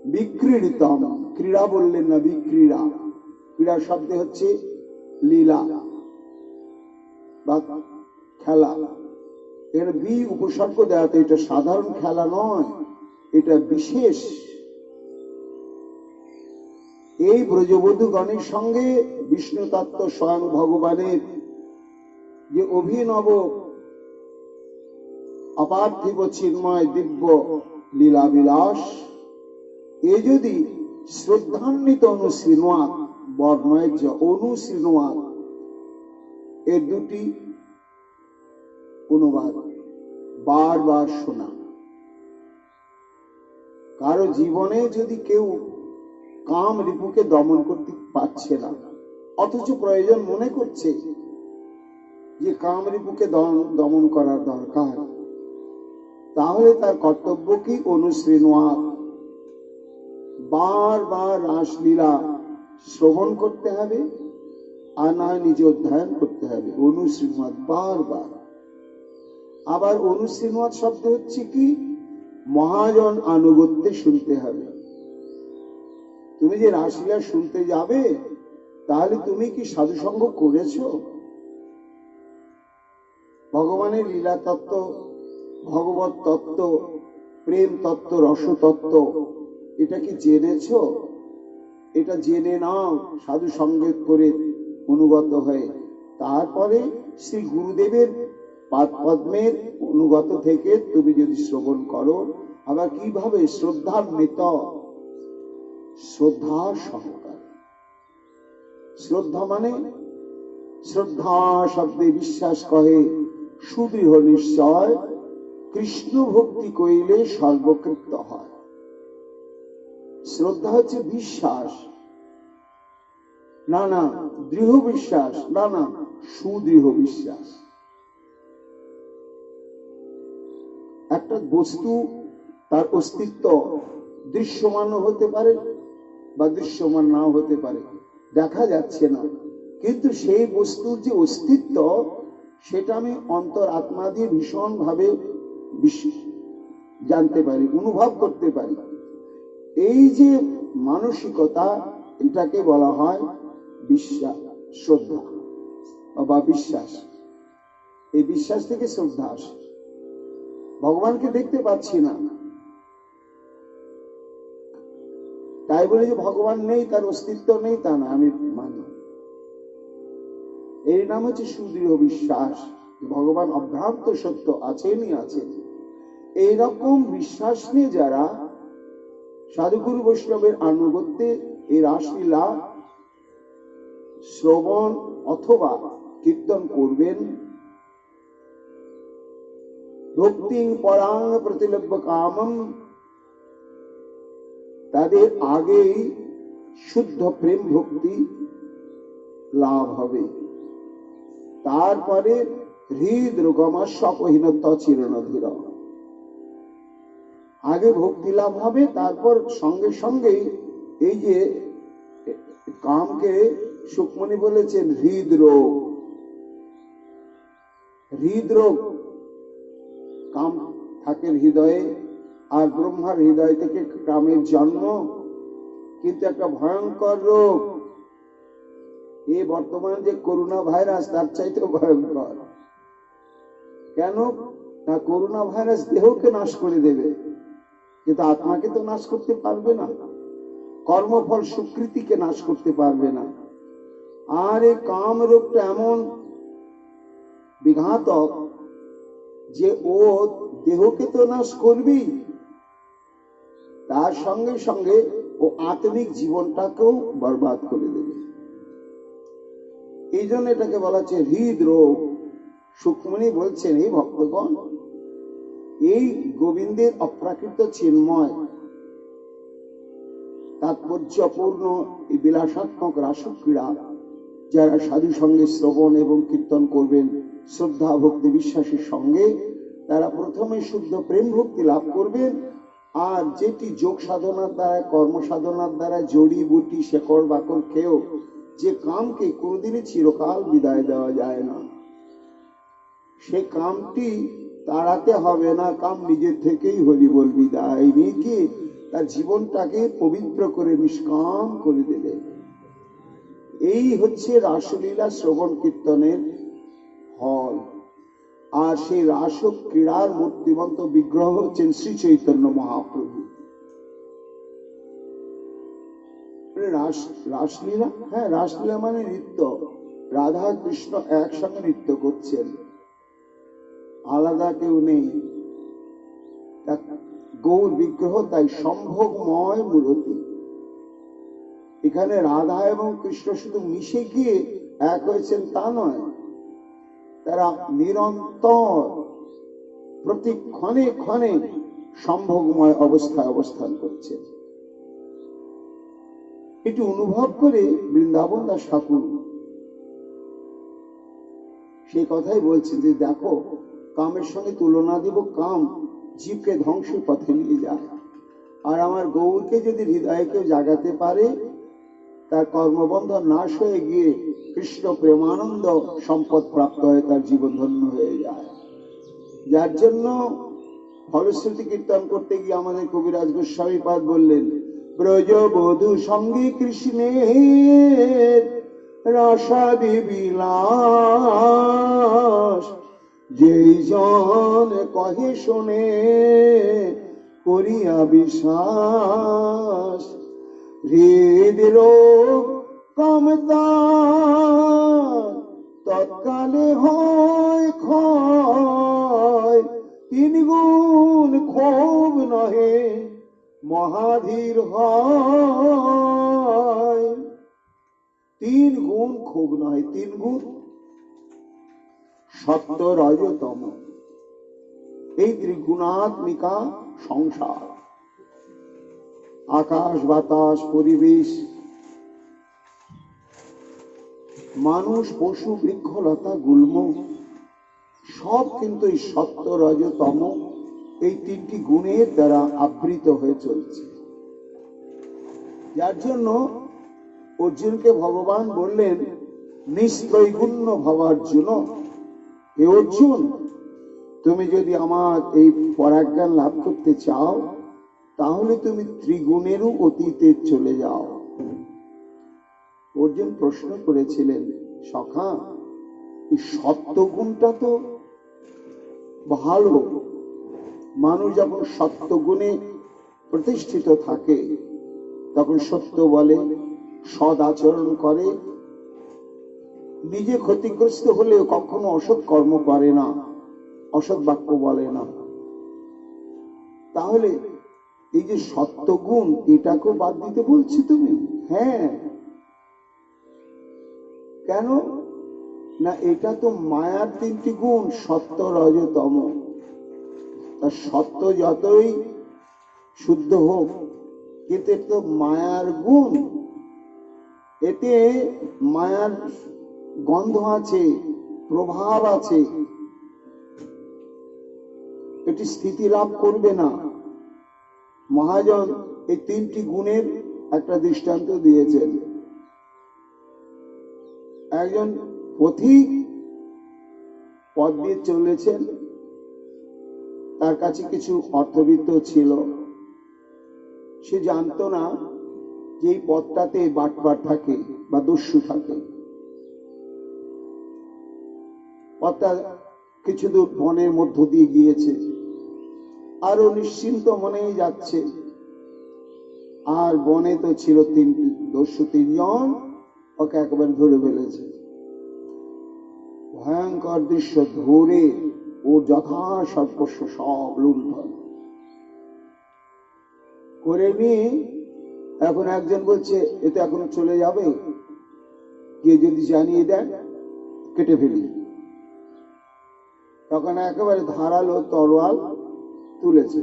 বিক্রীড়িতম, ক্রীড়া বললেন না, বিক্রীড়া। ক্রীড়া শব্দ হচ্ছে লীলা বা খেলা। এর বি উপসর্গ দেওয়া, তো এটা সাধারণ খেলা নয়, এটা বিশেষ। এই ব্রজবধূগণের সঙ্গে বিষ্ণু তত্ত্ব স্বয়ং ভগবানের যে অভিনব অপার্থিব চিন্ময় দিব্য লীলা বিলাস, এ যদি শ্রদ্ধান্বিত অনুশৃণুয়াৎ বর্ণয়েজ্জ অনুশৃণুয়াৎ, এর দুটি অনুবাদ বারবার শোনা। কারো জীবনে যদি কেউ কাম রিপুকে দমন করতে পারছে না, অথচ প্রয়োজন মনে করছে যে কাম রিপুকে দমন করার দরকার, তাহলে তার কর্তব্য কি অনুশৃণুয়াৎ, বারবার রাসলীলা শ্রবণ করতে হবে, আর নয় নিজে অধ্যয়ন করতে হবে। অনুশৃণুয়াৎ বারবার। আবার অনুশৃণুয়াৎ শব্দ হচ্ছে কি, মহাজন আনুগত্যে শুনতে হবে। তুমি যে রাসলীলা শুনতে যাবে, তাহলে তুমি কি সাধুসঙ্গ করেছ? ভগবানের লীলা তত্ত্ব, ভগবত তত্ত্ব, প্রেম তত্ত্ব, রসতত্ত্ব, এটা কি জেনেছ? এটা জেনে নাও সাধু সঙ্গত করে অনুগত হয়ে, তারপরে শ্রী গুরুদেবের পাদ পদ্মের অনুগত থেকে তুমি যদি শ্রবণ করো, আবার কিভাবে শ্রদ্ধান্বিত, শ্রদ্ধা সহকারে। শ্রদ্ধা মানে শ্রদ্ধা শব্দে বিশ্বাস কহে সুদৃঢ় নিশ্চয়, কৃষ্ণ ভক্তি কইলে সর্বকৃত হয়। শ্রদ্ধা হচ্ছে বিশ্বাস, না না দৃঢ় বিশ্বাস, না না সুদৃঢ় বিশ্বাস। একটা বস্তু তার অস্তিত্ব দৃশ্যমান হতে পারে বা দৃশ্যমান নাও হতে পারে, দেখা যাচ্ছে না, কিন্তু সেই বস্তুর যে অস্তিত্ব সেটা আমি অন্তর আত্মা দিয়ে ভীষণ ভাবে জানতে পারি, অনুভব করতে পারি। এই যে মানসিকতা, এটাকে বলা হয় বিশ্বাস, শ্রদ্ধা বা বিশ্বাস। এই বিশ্বাস থেকে শ্রদ্ধা আসে। ভগবানকে দেখতে পাচ্ছি না, তাই বলে যে ভগবান নেই, তার অস্তিত্ব নেই তা না, আমি মানি। এর নাম হচ্ছে সুদৃঢ় বিশ্বাস, ভগবান অভ্রান্ত সত্য আছেনই আছেন। এইরকম বিশ্বাস নিয়ে যারা সাধুগুরু বৈষ্ণবের আনুগত্যে এই রাসলীলা শ্রবণ অথবা কীর্তন করবেন, ভক্তিং পরাং প্রতিলভ্য কামম, তাদের আগেই শুদ্ধ প্রেম ভক্তি লাভ হবে। তারপরে হৃদরোগমাস্বপহীনত্ব চিরনধীর, আগে ভক্তি লাভ হবে, তারপর সঙ্গে সঙ্গেই এই যে কামকে সুকমণি বলেছেন হৃদরোগ। হৃদরোগ, কাম থাকে হৃদয়ে, আর ব্রহ্মার হৃদয় থেকে কামের জন্ম, কিন্তু একটা ভয়ঙ্কর রোগ। এই বর্তমান যে করোনা ভাইরাস তার চাইতে ভয়ঙ্কর। কেন না, করোনা ভাইরাস দেহকে নাশ করে দেবে, কিন্তু আত্মাকে তো নাশ করতে পারবে না, কর্মফল সুকৃতিকে নাশ করতে পারবে না। আর এই কাম রোগটা এমন বিঘাতক যে ও দেহকে তো নাশ করবেই, তার সঙ্গে সঙ্গে ও আত্মিক জীবনটাকেও বরবাদ করে দেবে। এই জন্য এটাকে বলা হচ্ছে হৃদরোগ। সুকমণি বলছেন, এই ভক্তগণ, এই গোবিন্দের অপ্রাকৃত চিন্ময় তাৎপর্যপূর্ণ এই বিলাসাত্মক রাসক্রীড়া যারা সাধু সঙ্গে শ্রবণ এবং কীর্তন করবেন শ্রদ্ধা ভক্তি বিশ্বাসের সঙ্গে, তারা প্রথমে শুদ্ধ প্রেম ভক্তি লাভ করবেন। আর যেটি যোগ সাধনার দ্বারা, কর্ম সাধনার দ্বারা, জড়ি বুটি শেকড় বাকড় খেয়েও যে কামকে কোনোদিনই চিরকাল বিদায় দেওয়া যায় না, সে কামটি তাড়াতে হবে না। কাম নিজের থেকেই হরি বল বিদায় নিয়ে গিয়ে তার জীবনটাকে পবিত্র করে নিষ্কাম করে দেবে। এই হচ্ছে রাসলীলা শ্রবণ কীর্তনের ফল। আর সেই রাস ক্রীড়ার মূর্তিমন্ত বিগ্রহ হচ্ছেন শ্রী চৈতন্য মহাপ্রভু। রাসলীলা, হ্যাঁ, রাসলীলা মানে নৃত্য। রাধা কৃষ্ণ একসঙ্গে নৃত্য করছেন, আলাদা কেউ নেই। গৌর বিগ্রহ তাই সম্ভোগময় মূর্তি। এখানে রাধা এবং কৃষ্ণ শুধু মিশে গিয়ে এক হয়েছেন তা নয়, তারা নিরন্তর প্রতি ক্ষণে ক্ষণে সম্ভোগময় অবস্থায় অবস্থান করছে। এটি অনুভব করে বৃন্দাবন দাস ঠাকুর সেই কথাই বলছেন যে, দেখো, কামের সঙ্গে তুলনা দিব, কাম জীবকে ধ্বংসের পথে নিয়ে যায়। আর আমার গৌরকে যদি হৃদয়ে কেউ জাগাতে পারে, তার কর্মবন্ধন নাশ হয়ে গিয়ে কৃষ্ণ প্রেমানন্দ সম্পদ প্রাপ্ত হয়ে তার জীবন ধন্য হয়ে যায়। যার জন্য ফলশ্রুতি কীর্তন করতে গিয়ে আমাদের কবিরাজ গোস্বামী পাদ বললেন, ব্রজবধূ সঙ্গে কৃষ্ণের রসাদি বিলাস, যেই জন কহে শোনে করিয়া বিশ্বাস, হৃদরোগ কমতা তৎকালে হয় ক্ষয়, 3 গুণ ক্ষোভ নহে মহাধীর হয়। 3 গুণ ক্ষোভ নয়, 3 গুণ সত্য রজতম, এই ত্রিগুণাত্মিকা সংসার, আকাশ বাতাস পরিবেশ, মানুষ পশু বৃক্ষলতা গুল্ম সব কিন্তু এই সত্য রজতম এই 3টি গুণের দ্বারা আবৃত হয়ে চলছে। যার জন্য অর্জুনকে ভগবান বললেন, নিস্ত্রৈগুণ্য ভবার্জুন, হে অর্জুন, তুমি যদি আমার এই পরাজ্ঞান লাভ করতে চাও, তাহলে তুমি ত্রিগুণেরও অতীতে চলে যাও। অর্জুন প্রশ্ন করেছিলেন, সখা এই সত্যগুণটা তো ভালো, মানুষ যখন সত্যগুণে প্রতিষ্ঠিত থাকে তখন সত্য বলে, সদ আচরণ করে, নিজে ক্ষতিগ্রস্ত হলেও কখনো অসৎ কর্ম করে না, অসৎ বাক্য বলে না। তাহলে এই যে সত্যগুণ, এটাকেও বাদ দিতে বলছি তুমি? হ্যাঁ। কেন না, এটা তো মায়ার তিনটি গুণ, সত্য রজ তম। তা সত্য যতই শুদ্ধ হোক, কিন্তু এটা তো মায়ার গুণ, এতে মায়ার গন্ধ আছে, প্রভাব আছে, এটি স্থিতি লাভ করবে না। মহাজন এই তিনটি গুণের একটা দৃষ্টান্ত দিয়েছেন। একজন পথিক পথ দিয়ে চলেছেন, তার কাছে কিছু অর্থবিত্ত ছিল, সে জানতো না যে এই পথটাতে বাটপার থাকে বা দস্যু থাকে। পথটা কিছু দূর বনের মধ্য দিয়ে গিয়েছে, আরো নিশ্চিন্ত মনেই যাচ্ছে, আর বনে তো ছিল দস্যু তিনজন, ওকে একবার ধরে ফেলেছে। ভয়ঙ্কর দৃশ্য, ধরে ওর যথাসর্বস্ব সব লুণ্ঠন করে নিয়ে এখন একজন বলছে, এতে এখন চলে যাবে, কে যদি জানিয়ে দেন কেটে ফেলি। তখন একেবারে ধারালো তরোয়াল তুলেছে,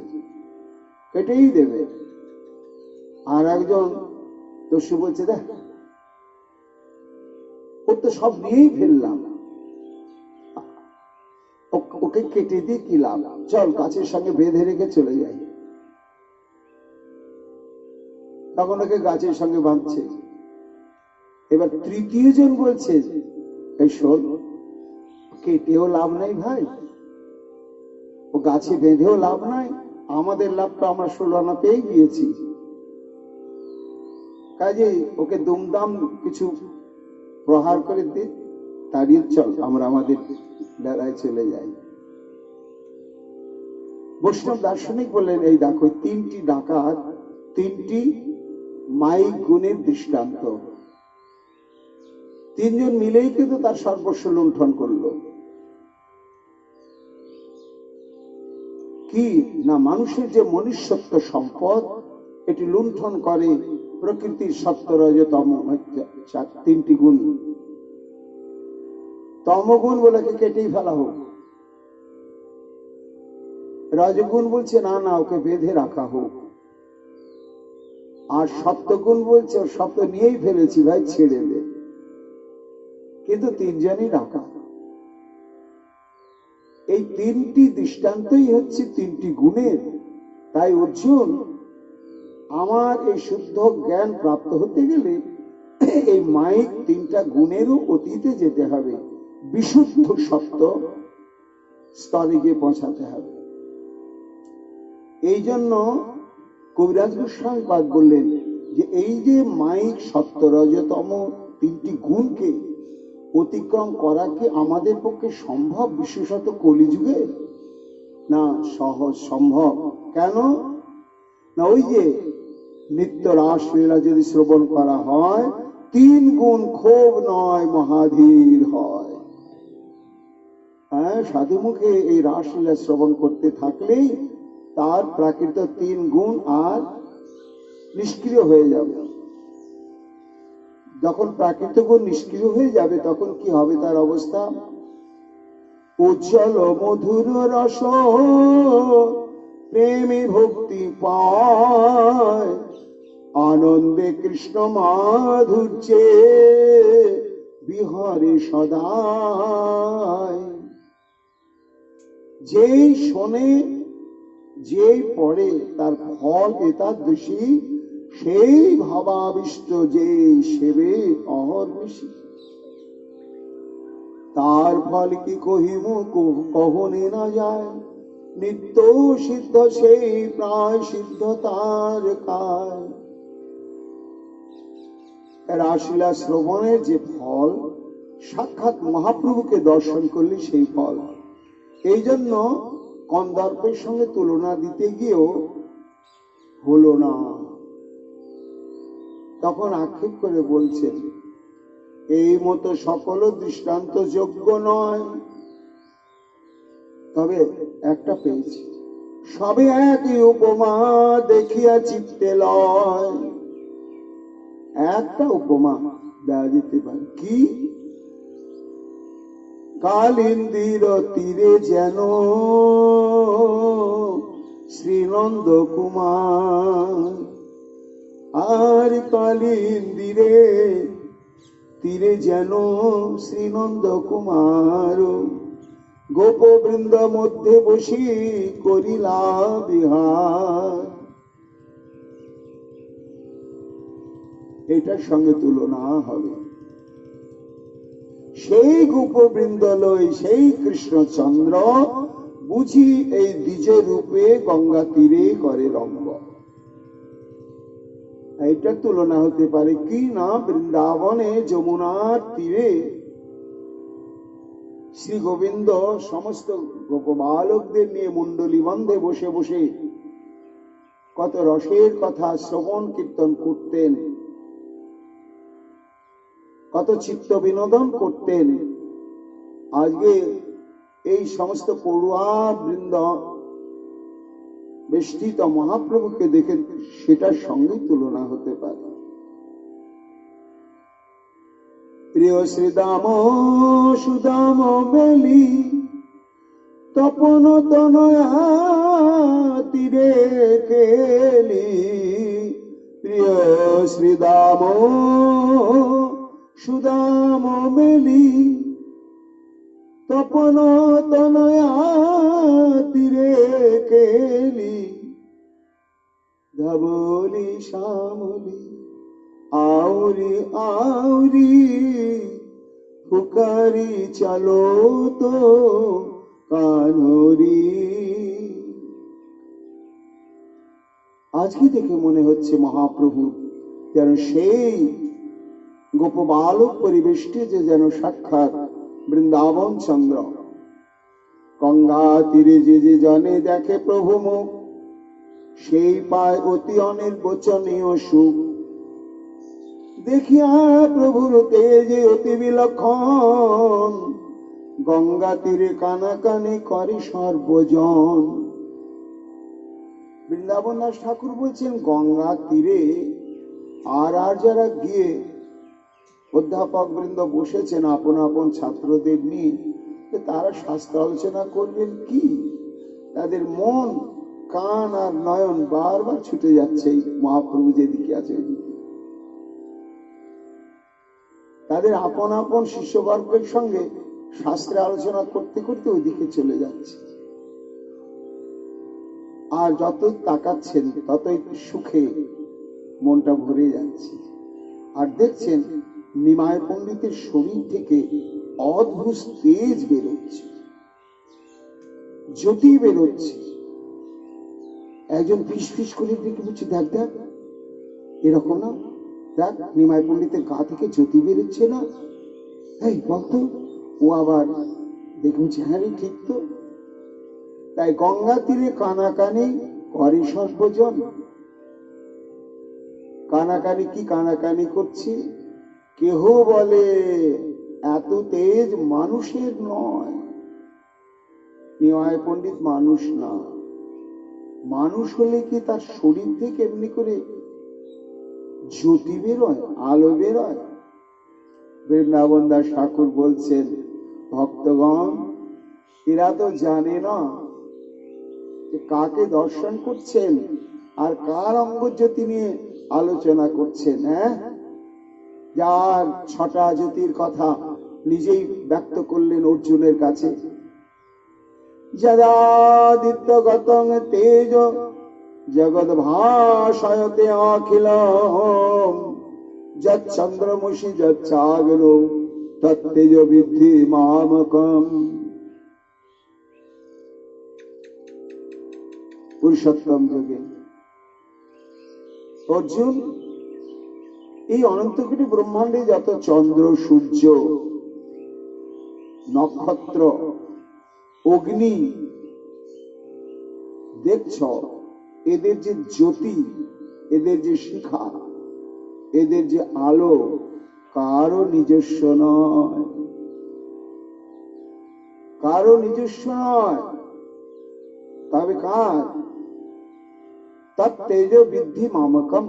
কেটেই দেবে। আর একজন দস্যু বলছে, দেখ ওর তো সব নিয়েই ফেললাম, ওকে কেটে দিয়ে কি লাভ, চল গাছের সঙ্গে বেঁধে রেখে চলে যাই। তখন ওকে গাছের সঙ্গে বাঁধছে। এবার তৃতীয় জন বলছে, এই শোন, কেটেও লাভ নাই ভাই, ও গাছে বেঁধেও লাভ নাই, আমাদের লাভটা আমরা 16 আনা পেয়ে গিয়েছি, কাজে ওকে দুমদাম কিছু প্রহার করে দি, তাড়িয়ে চল আমরা আমাদের বেলায় চলে যাই। বৈষ্ণব দার্শনিক বললেন, এই দেখো তিনটি ডাকাত তিনটি মাইক গুণের দৃষ্টান্ত। তিনজন মিলেই কিন্তু তার সর্বস্ব লুণ্ঠন করলো। কি না, মানুষের যে মনুষ্যত্ব সম্পদ, এটি লুণ্ঠন করে প্রকৃতির সত্য রজ তম তিনটি গুণ। তমগুণ বলে কেটেই ফেলা হোক, রজগুণ বলছে না না ওকে বেঁধে রাখা হোক, আর সত্যগুণ বলছে ওর সত্য নিয়েই ফেলেছি ভাই, ছেড়ে দে। কিন্তু তিনজনই রাখা। এই তিনটি দৃষ্টান্তই হচ্ছে তিনটি গুণের। তাই অর্জুন, আমার এই শুদ্ধ জ্ঞান প্রাপ্ত হতে গেলে এই মাইক তিনটা গুণেরও অতীতে যেতে হবে, বিশুদ্ধ সত্য স্তরে গিয়ে পৌঁছাতে হবে। এই জন্য কবিরাজ গোস্বামী পাদ বললেন যে এই যে মাইক সত্য রজতম তিনটি গুণকে অতিক্রম করা কি আমাদের পক্ষে সম্ভব, বিশেষত কলিযুগে? না, সহজ সম্ভব। কেন না, ওই যে নিত্য রাসলীলা যদি শ্রবণ করা হয়, 3 গুণ ক্ষোভ নয় মহাধীর হয়। হ্যাঁ, সাধু মুখে এই রাসলীলা শ্রবণ করতে থাকলেই তার প্রাকৃত 3 গুণ আর নিষ্ক্রিয় হয়ে যাবে। যখন প্রাকৃত গুণ নিষ্ক্রিয় হয়ে যাবে তখন কি হবে তার অবস্থা? উজ্জ্বল মধুর রস প্রেমে ভক্তি পায়, আনন্দে কৃষ্ণ মাধুর্যে বিহারে সদায়। যেই শোনে যেই পড়ে তার ফল এতাদৃশী, সেই ভাবাবিষ্ট যেই সেবে অহর্নিশি। তার ফল কি কহিম কহনে না যায়, নিত্য সিদ্ধ সেই প্রায় সিদ্ধ তার কায়। রাসলীলা শ্রবণের যে ফল, সাক্ষাৎ মহাপ্রভুকে দর্শন করলে সেই ফল। এই জন্য কন্দর্পের সঙ্গে তুলনা দিতে গিয়েও হলো না। তখন আক্ষেপ করে বলছেন, এই মতো সকল দৃষ্টান্ত যোগ্য নয়, তবে একটা পেয়েছি, সবে একই উপমা দেখিয়া চিত্তে লয়। একটা উপমা দেওয়া যেতে পারে, কি? কালিন্দীর তীরে যেন শ্রীনন্দ কুমার, আর কালিন্দীরে তীরে যেন শ্রীনন্দ কুমার, গোপবৃন্দ মধ্যে বসি করিলা বিহার। এটার সঙ্গে তুলনা হবে। সেই গোপবৃন্দ লই সেই কৃষ্ণচন্দ্র, বুঝি এই দ্বিজ রূপে গঙ্গা তীরে করে রঙ্গ। এইটা তুলনা হতে পারে কি না, বৃন্দাবনে যমুনার তীরে শ্রী গোবিন্দ সমস্ত গোপবালকদের নিয়ে মুন্ডলী বন্ধে বসে বসে কত রসের কথা শ্রবণ কীর্তন করতেন, কত চিত্ত বিনোদন করতেন। আজকে এই সমস্ত পড়ুয়া বৃন্দ বেষ্টিত মহাপ্রভুকে দেখে সেটার সঙ্গে তুলনা হতে পারে। প্রিয় শ্রীদাম সুদাম বেলি তপন তনয়া তীরে খেলি, প্রিয় শ্রীদাম সুদাম বেলি তপন তনয়া তীরে খেলি, ধবলি শ্যামলি আউরি আউরি পুকারি চলো তো কানরি। আজকে দেখে মনে হচ্ছে মহাপ্রভু যেন সেই গোপবালক পরিবেষ্টিত যেন সাক্ষাৎ বৃন্দাবন চন্দ্র। গঙ্গা তীরে যে যে জনে দেখে প্রভু মুখ, সেই পায় অতি অনির্বচনীয় সুখ। দেখিয়া প্রভুর তেজে অতি বিলক্ষণ, গঙ্গা তীরে কানাকানি করে সর্বজন। বৃন্দাবন দাস ঠাকুর বলছেন, গঙ্গা তীরে আর যারা গিয়ে অধ্যাপক বৃন্দ বসেছেন আপন আপন ছাত্রদের নিয়ে, তারা শাস্ত্র আলোচনা করবেন কি? তাদের মন কান আর নয়ন বারবার ছুটে যাচ্ছে মহাপ্রভু যেদিকে আছে ওইদিকে। তাদের আপন আপন শিষ্যবর্গের সঙ্গে শাস্ত্রে আলোচনা করতে করতে ওইদিকে চলে যাচ্ছে। আর যত তাকাচ্ছেন ততই সুখে মনটা ভরে যাচ্ছে। আর দেখছেন নিমাই পণ্ডিতের শরীর থেকে অদ্ভুত তেজ বেরোচ্ছে, জ্যোতি বেরোচ্ছে। একজন ফিস ফিস করে দেখে বলছে, দেখ দেখ এরকম না, দেখ নিমাই পণ্ডিতের গা থেকে জ্যোতি বেরোচ্ছে না, এই বলতো। ও আবার দেখুন, হ্যাঁ ঠিক তো। তাই গঙ্গা তীরে কানাকানি করে সর্বজন। কানাকানি কি কানাকানি করছে? কেহ বলে এত তেজ মানুষের নয়। নিমাই পণ্ডিত মানুষ না। মানুষ হলে কি তার শরীর থেকে এমনি করে জ্যোতি বেরোয়, আলো বেরোয়? বৃন্দাবন দাস ঠাকুর বলছেন, ভক্তগণ এরা তো জানে না কাকে দর্শন করছেন আর কার অঙ্গজ্যোতি নিয়ে আলোচনা করছেন। হ্যাঁ, যার 6টা জ্যোতির কথা নিজেই ব্যক্ত করলেন অর্জুনের কাছে। যদাদিত্য গতং তেজ জগৎ ভাষয়তে অখিলম, যচ্চন্দ্রমসি যচ্চাগ্নো তত্তেজ বিদ্ধি মামকম। পুরুষোত্তম যোগে অর্জুন, এই অনন্তকোটি ব্রহ্মাণ্ডে যত চন্দ্র, সূর্য, নক্ষত্র, অগ্নি দেখছ, এদের যে জ্যোতি, এদের যে শিখা, এদের যে আলো কারো নিজস্ব নয়, কারো নিজস্ব নয়। তবে কার? তত্তেজ বিদ্ধি মামকম,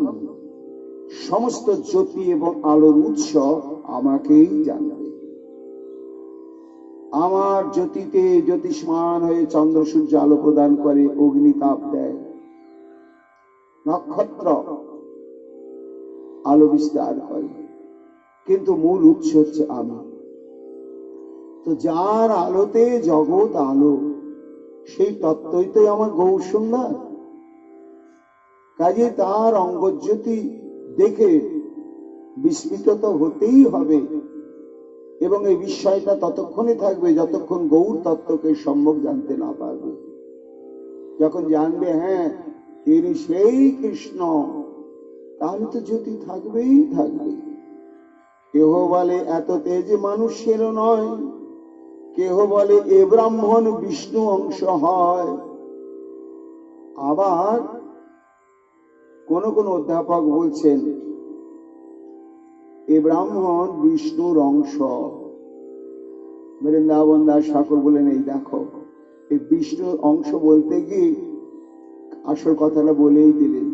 সমস্ত জ্যোতি এবং আলোর উৎস আমাকেই জানবে। আমার জ্যোতিতে জ্যোতিষ্মান হয়ে চন্দ্র সূর্য আলো প্রদান করে, অগ্নি তাপ দেয়, নক্ষত্র আলো বিস্তার করে, কিন্তু মূল উৎস হচ্ছে আমি। তো যার আলোতে জগৎ আলো, সেই তত্ত্বই তো আমার গৌর সুন্দর। কাজে তার অঙ্গজ্যোতি দেখে বিস্মিত তো হতেই হবে, এবং এই বিষয়টা ততক্ষণই থাকবে যতক্ষণ গৌর তত্ত্বকে সম্যক জানতে না পারবে। যখন জানবে হ্যাঁ তিনি সেই কৃষ্ণ, তাহলে তো জ্যোতি থাকবেই থাকবে। কেহ বলে এত তেজ মানুষেরও নয়, কেহ বলে এ ব্রাহ্মণ বিষ্ণু অংশ হয়। আবার কোন কোন অধ্যাপক বলছেন এ ব্রাহ্মণ বিষ্ণুর অংশ। বৃন্দাবন দাস ঠাকুর বলেন এই দেখো, এই বিষ্ণুর অংশ বলতে গিয়ে আসল কথাটা বলেই দিলেন।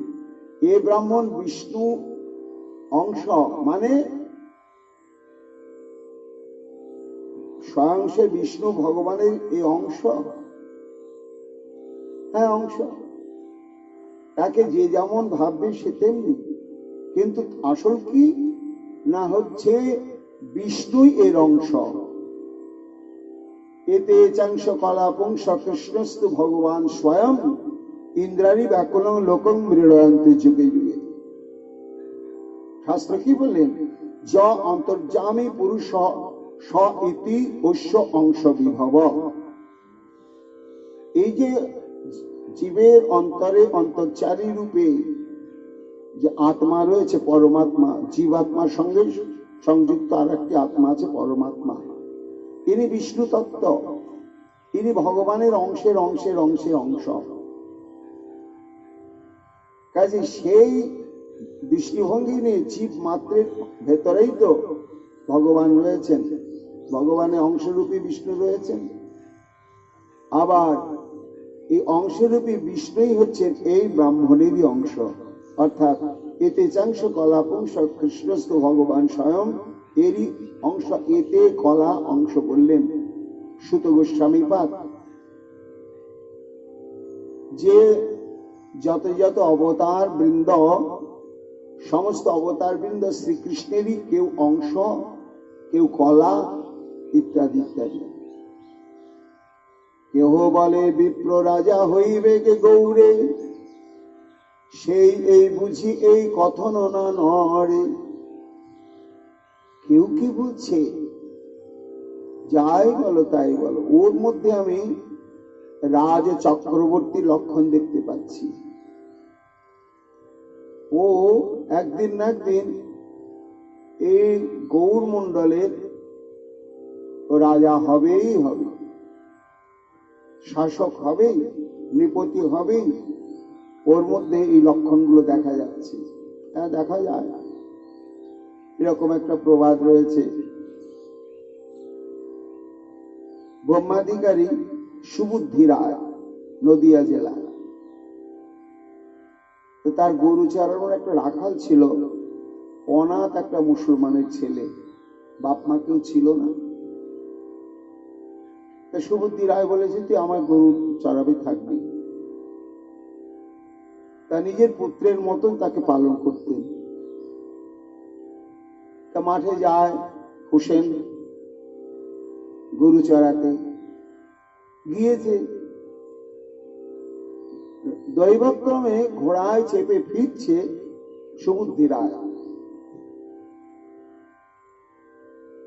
এ ব্রাহ্মণ বিষ্ণু অংশ মানে স্বয়ং সে বিষ্ণু ভগবানের এই অংশ। হ্যাঁ অংশ, তাকে যে যেমন ভাববে সে তেমনি, কিন্তু আসল কি না হচ্ছে বিষ্ণুই এর অংশ। এতে চাংশ কলাপুংস কৃষ্ণস্তু ভগবান স্বয়ং ইন্দ্রাণী ব্যাকুলং লোকং মৃড়য়ন্তে যুগে যুগে। শাস্ত্র কি বললেন? য অন্তর্যামী পুরুষ স ইতি অশ্ব অংশ বিভব। এই যে জীবের অন্তরে অন্তর্চারী রূপে যে আত্মা রয়েছে পরমাত্মা, জীবাত্মার সঙ্গে সংযুক্ত আর একটি আত্মা আছে পরমাত্মা। ইনি বিষ্ণু তত্ত্ব, ইনি ভগবানের অংশের অংশের অংশের অংশ। কাজে সেই দৃষ্টিভঙ্গি নিয়ে জীব মাত্রের ভেতরেই তো ভগবান রয়েছেন, ভগবানের অংশরূপী বিষ্ণু রয়েছেন। আবার এই অংশরূপী বিষ্ণুই হচ্ছেন এই ব্রাহ্মণেরই অংশ, অর্থাৎ এতে চাংশ কলা পুংস কৃষ্ণস্থ ভগবান স্বয়ং এরই অংশ। এতে কলা অংশ বললেন সুত গোস্বামী পাদ। যে যত যত অবতার বৃন্দ, সমস্ত অবতার বৃন্দ শ্রীকৃষ্ণেরই কেউ অংশ, কেউ কলা ইত্যাদি ইত্যাদি। কেহ বলে বিপ্র রাজা হইবে কে গৌরে, সেই এই বুঝি এই কথন না নরে। কেউ কি বলছে যাই বলো তাই বলো, ওর মধ্যে আমি রাজ চক্রবর্তী লক্ষণ দেখতে পাচ্ছি। ও একদিন না একদিন এই গৌর মণ্ডলের রাজা হবেই হবে, শাসক হবেই, নৃপতি হবেই। ওর মধ্যে এই লক্ষণগুলো দেখা যাচ্ছে। হ্যাঁ দেখা যায়। এরকম একটা প্রবাদ রয়েছে, ব্রহ্মাধিকারী সুবুদ্ধি রায়, নদিয়া জেলা। তার গরু চালানোর একটা রাখাল ছিল, অনাথ একটা মুসলমানের ছেলে, বাপ মা কেউ ছিল না। সুবুদ্ধি রায় বলেছে তুই আমার গরু চড়াবে থাকবি। তা নিজের পুত্রের মতন তাকে পালন করতেন। তা মাঠে যায় হোসেন গরু চড়াতে গিয়েছে, দৈবক্রমে ঘোড়ায় চেপে ফিরছে সুবুদ্ধি রায়।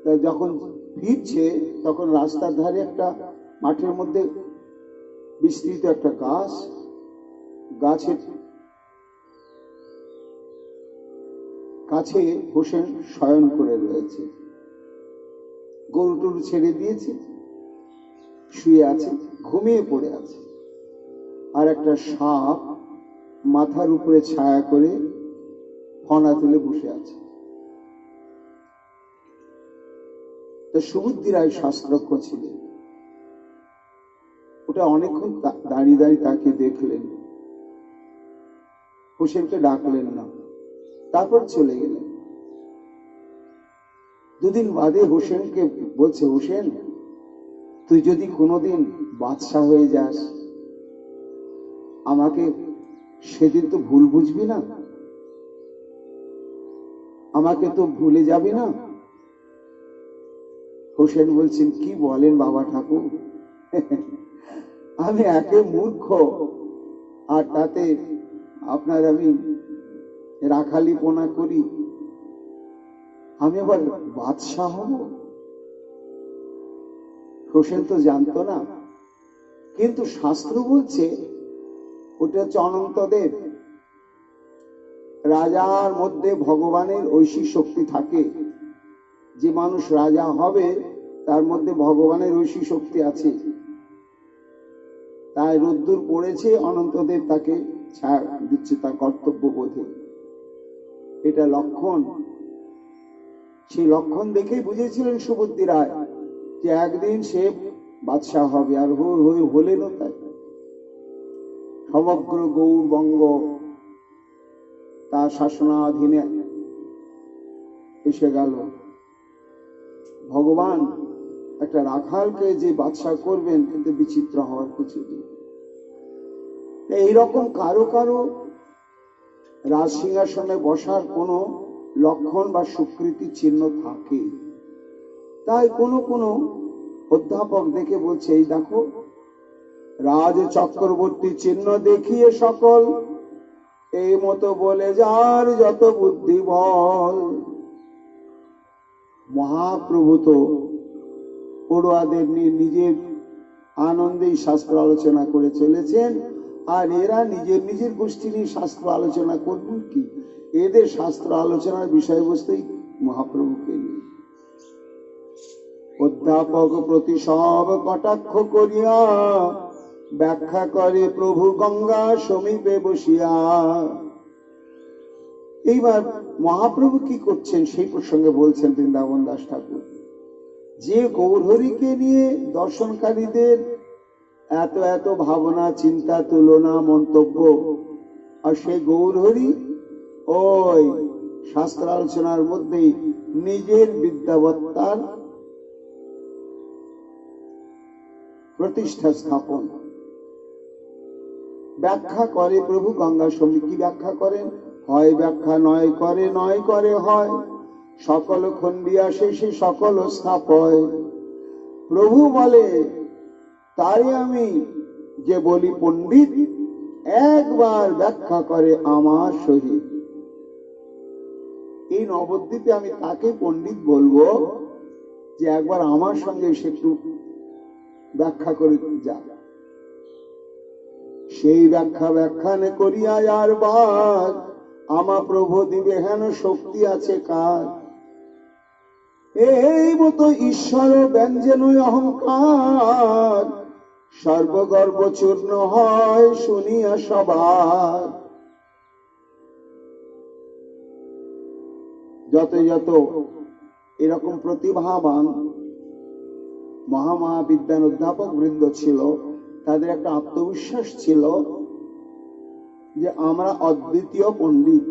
তা যখন ফিরছে তখন রাস্তার ধারে একটা মাঠের মধ্যে বিস্তৃত একটা গাছ, গাছের কাছে হোসেন শয়ন করে রয়েছে, গরু টরু ছেড়ে দিয়েছে, শুয়ে আছে, ঘুমিয়ে পড়ে আছে। আর একটা সাপ মাথার উপরে ছায়া করে ফনা তুলে বসে আছে। তো সুবুদ্ধি রায় শাস্ত্রজ্ঞ ছিলেন, ওটা অনেকক্ষণ দাঁড়িয়ে দাঁড়িয়ে তাকে দেখলেন, হোসেনকে ডাকলেন না, তারপর চলে গেলেন। দুদিন বাদে হোসেনকে বলছে, হোসেন তুই যদি কোনোদিন বাদশাহ হয়ে যাস, আমাকে সেদিন তো ভুল বুঝবি না, আমাকে তো ভুলে যাবি না। হোসেন বলছেন, কি বলেন বাবা ঠাকুর, আমি একে মূর্খ, আর তাতে আপনার আমি রাখালিপনা করি, আমি আবার বাদশাহ হব। হোসেন তো জানতো না, কিন্তু শাস্ত্র বলছে ওটা হচ্ছে অনন্তদেব। রাজার মধ্যে ভগবানের ঐশী শক্তি থাকে, যে মানুষ রাজা হবে তার মধ্যে ভগবানের ঐশী শক্তি আছে। তাই রোদ্দুর পড়েছে, অনন্তদেব তাকে ছায়া দিচ্ছে তার কর্তব্য বোধে। এটা লক্ষণ। সেই লক্ষণ দেখেই বুঝেছিলেন সুবুদ্ধি রায় যে একদিন সে বাদশাহ হবে, আর হলেনও তাই। সমগ্র গৌরবঙ্গ তার শাসনাধীনে এসে গেল। ভগবান একটা রাখালকে যে বাদশাহ করবেন, এতে বিচিত্র হওয়ার কিছু নেই। এইরকম কারো কারো রাজ সিংহাসনে বসার কোনো লক্ষণ বা স্বীকৃতি চিহ্ন থাকে। তাই কোনো কোনো অধ্যাপক দেখে বলছে, এই দেখো রাজ চক্রবর্তী চিহ্ন দেখিয়ে সকল এই মতো বলে যার যত বুদ্ধি বল। মহাপ্রভু তো পড়ুয়াদের নিয়ে নিজের আনন্দেই শাস্ত্র আলোচনা করে চলেছেন, আর এরা নিজের নিজের গোষ্ঠী নিয়ে শাস্ত্র আলোচনা করবেন কি? এদের শাস্ত্র আলোচনার বিষয়বস্তুই মহাপ্রভুকে নিয়ে। অধ্যাপক প্রতি সব কটাক্ষ করিয়া ব্যাখ্যা করে প্রভু গঙ্গা সমীপে বসিয়া। এইবার মহাপ্রভু কি করছেন সেই প্রসঙ্গে বলছেন বৃন্দাবন দাস ঠাকুর, যে গৌরহরিকে নিয়ে দর্শনকারীদের এত এত ভাবনা, চিন্তা, তুলনা, মন্তব্য, আর সেই গৌরহরি ওই শাস্ত্র আলোচনার মধ্যেই নিজের বিদ্যাবত্তার প্রতিষ্ঠা স্থাপন ব্যাখ্যা করে প্রভু গঙ্গা সমীপে। কি ব্যাখ্যা করেন? হয় ব্যাখ্যা নয় করে, নয় করে হয়, সকল খন্ডিয়া শেষে সকল স্থাপয়। প্রভু বলে, তাই আমি যে বলি পণ্ডিত, একবার ব্যাখ্যা করে আমার সহিত। এই নবদ্বীপে আমি তাকে পণ্ডিত বলবো যে একবার আমার সঙ্গে সে একটু ব্যাখ্যা করে যা। সেই ব্যাখ্যা করিয়া আর বাদ আমা প্রভু দিবে হেন শক্তি আছে কার। এই মতো ঈশ্বর ব্যঞ্জন অহংকার সর্বগর্ব চূর্ণ হয় শুনিয়া সবার। যত যত এরকম প্রতিভাবান মহাবিদ্যান অধ্যাপক বৃন্দ ছিল, তাদের একটা আত্মবিশ্বাস ছিল যে আমরা অদ্বিতীয় পণ্ডিত।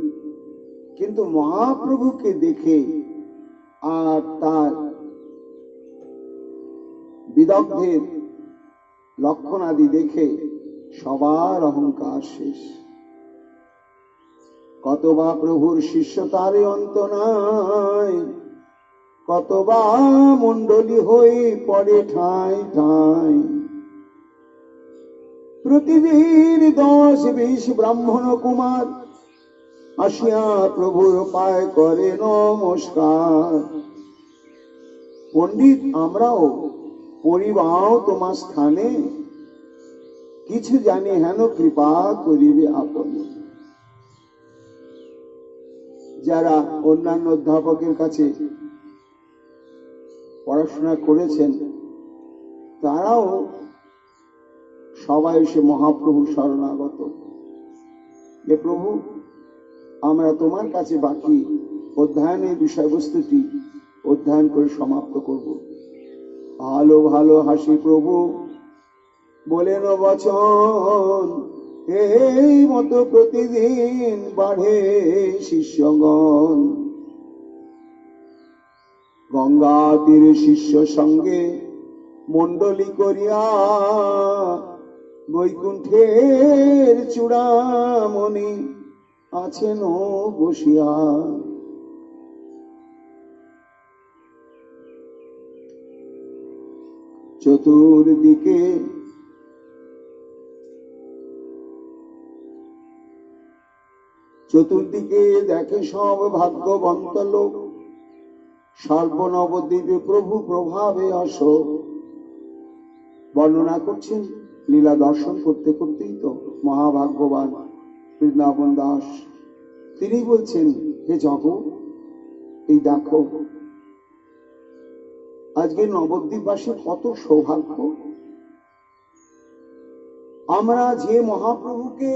কিন্তু মহাপ্রভুকে দেখে আর তার বিদগ্ধের লক্ষণ আদি দেখে সবার অহংকার শেষ। কতবা প্রভুর শিষ্য তারে অন্ত নাই, কতবা মণ্ডলী হই পড়ে ঠাঁই ঠাঁই। প্রতিদিন 10-20 ব্রাহ্মণ কুমার আসিয়া প্রভুর পায় করে নমস্কার। পণ্ডিত আমরাও পরিবাও তোমার স্থানে, কিছু জানি হেন কৃপা করিবে আপনি। যারা অন্যান্য অধ্যাপকের কাছে পড়াশোনা করেছেন তারাও সবাই এসে মহাপ্রভু শরণাগত, যে প্রভু আমরা তোমার কাছে বাকি অধ্যয়নের বিষয়বস্তুটি অধ্যয়ন করে সমাপ্ত করব। ভালো ভালো হাসি প্রভু বলেন বচন, এই মতো প্রতিদিন বাড়ে শিষ্যগণ। গঙ্গা তীরে শিষ্য সঙ্গে মণ্ডলী করিয়া বৈকুণ্ঠের চূড়ামণি আছেন বসিয়া। চতুর্দিকে দেখে সব ভাগ্যবন্ত লোক, সর্বনবদ্বীপে প্রভু প্রভাবে অশোক। বর্ণনা করছেন লীলা দর্শন করতে করতেই তো মহাভাগ্যবান বৃন্দাবন দাস তিনি বলছেন, হে জগৎ এই দেখো আজকে নবদ্বীপবাসীর কত সৌভাগ্য, আমরা যে মহাপ্রভুকে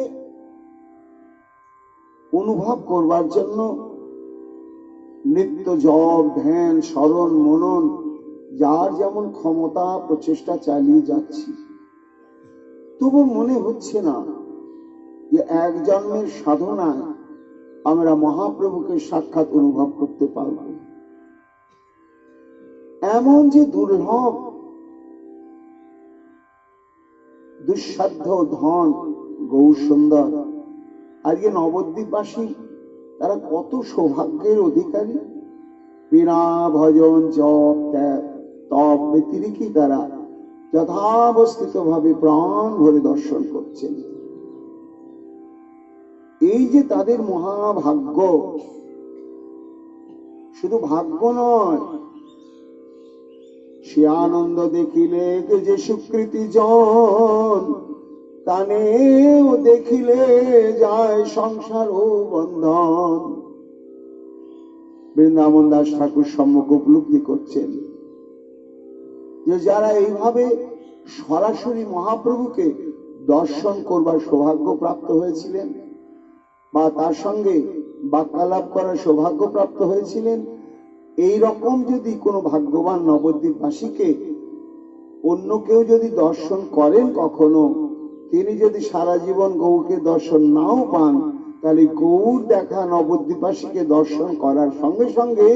অনুভব করবার জন্য নিত্য জপ ধ্যান স্মরণ মনন যার যেমন ক্ষমতা প্রচেষ্টা চালিয়ে যাচ্ছি, তবু মনে হচ্ছে না যে এক জন্মের সাধনায় আমরা মহাপ্রভুকে সাক্ষাৎ অনুভব করতে পারব। এমন যে দুর্লভ দুঃসাধ্য ধন গৌর সুন্দর, আজকে নবদ্বীপবাসী তারা কত সৌভাগ্যের অধিকারী। বিনা ভজন জপ ত্যাগ তপ ব্যতিরেকে তারা যথাবস্থিত ভাবে প্রাণ ভরে দর্শন করছেন। এই যে তাদের মহাভাগ্য, শুধু ভাগ্য নয়, সে আনন্দ দেখিলে যে স্বীকৃতি জন, কানেও দেখিলে যায় সংসার ও বন্ধন। বৃন্দাবন দাস ঠাকুর সম্মুখ উপলব্ধি করছেন যে যারা এইভাবে সরাসরি মহাপ্রভুকে দর্শন করবার সৌভাগ্য প্রাপ্ত হয়েছিলেন বা তার সঙ্গে বাক্যালাপ করার সৌভাগ্য প্রাপ্ত হয়েছিলেন, এই রকম যদি কোনো ভাগ্যবান নবদ্বীপবাসীকে অন্য কেউ যদি দর্শন করেন কখনো, তিনি যদি সারা জীবন গৌরকে দর্শন নাও পান, তাহলে গৌর দেখা নবদ্বীপবাসীকে দর্শন করার সঙ্গে সঙ্গে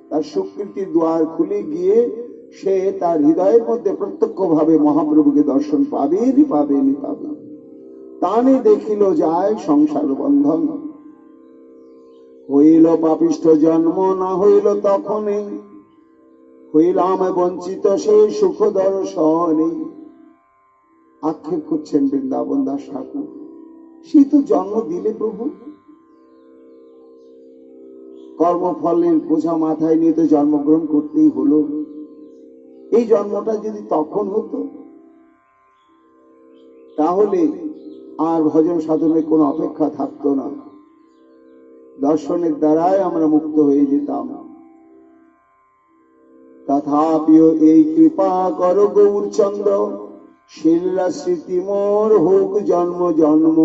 তার স্বীকৃতির দ্বার খুলে গিয়ে সে তার হৃদয়ের মধ্যে প্রত্যক্ষ ভাবে মহাপ্রভুকে দর্শন পাবেনই পাবেনই পাবেন। তানে দেখিল যায় সংসার বন্ধন, হইল পাপিষ্ঠ জন্ম না হইল তখনই, হইলাম বঞ্চিত সে সুখ দর্শনে। আক্ষেপ করছেন বৃন্দাবন দাস ঠাকুর, সে তো জন্ম দিলে প্রভু, কর্মফলের বোঝা মাথায় নিয়ে তো জন্মগ্রহণ করতেই হলো। এই জন্মটা যদি তখন হতো তাহলে আর ভজন সাধনের কোনো অপেক্ষা থাকতো না, দর্শনের দ্বারাই আমরা মুক্ত হয়ে যেতাম। তথাপিও এই কৃপা কর গৌরচন্দ্র, শিলা স্মৃতি মোর হোক জন্ম জন্ম।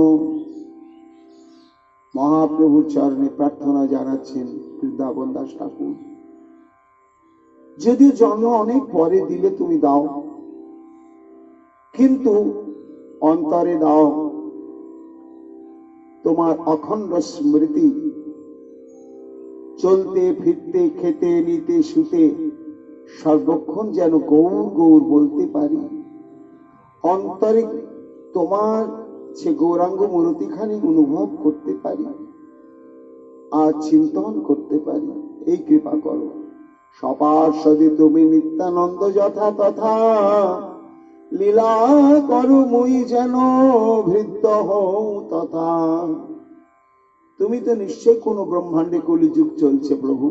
মহাপ্রভুর চরণে প্রার্থনা জানাচ্ছেন বৃন্দাবন দাস ঠাকুর, যদিও জন্ম অনেক পরে দিলে তুমি দাও, কিন্তু অন্তরে দাও তোমার অখণ্ড স্মৃতি, চলতে ফিরতে খেতে নিতে শুতে সর্বক্ষণ যেন গৌর গৌর বলতে পারি, অন্তরে তোমার সে গৌরাঙ্গ মূর্তিখানি অনুভব করতে পারি আর চিন্তন করতে পারি। এই কৃপা করো। সপার্ষদে তুমি নিত্যানন্দ যথা তথা, লীলা করো মুই যেন ভৃত্য হও তথা। তুমি তো নিশ্চয় কোনো ব্রহ্মাণ্ডে কলিযুগ চলছে প্রভু,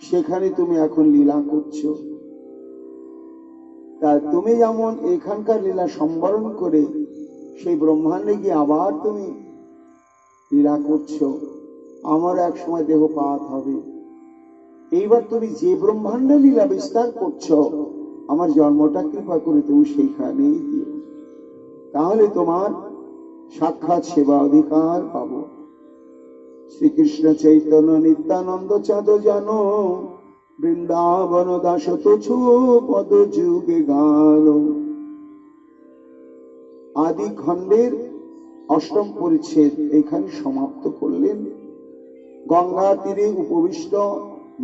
সেখানে তুমি এখন লীলা করছো। তা তুমি যেমন এখানকার লীলা সম্বরণ করে সেই ব্রহ্মাণ্ডে গিয়ে আবার তুমি লীলা করছো, আমার এক সময় দেহপাত হবে। এইবার তুমি যে ব্রহ্মাণ্ডে লীলা বিস্তার করছো, আমার জন্মটা কৃপা করে তুমি সেইখানেই দিও, তাহলে তোমার সাক্ষাৎ সেবা অধিকার পাবো। শ্রীকৃষ্ণ চৈতন্য নিত্যানন্দ চাঁদ জানো, বৃন্দাবন দাস তুছু পদ যুগে গান। আদি খণ্ডের অষ্টম পরিচ্ছেদ এখানে সমাপ্ত করলেন। গঙ্গা তীরে উপবিষ্ট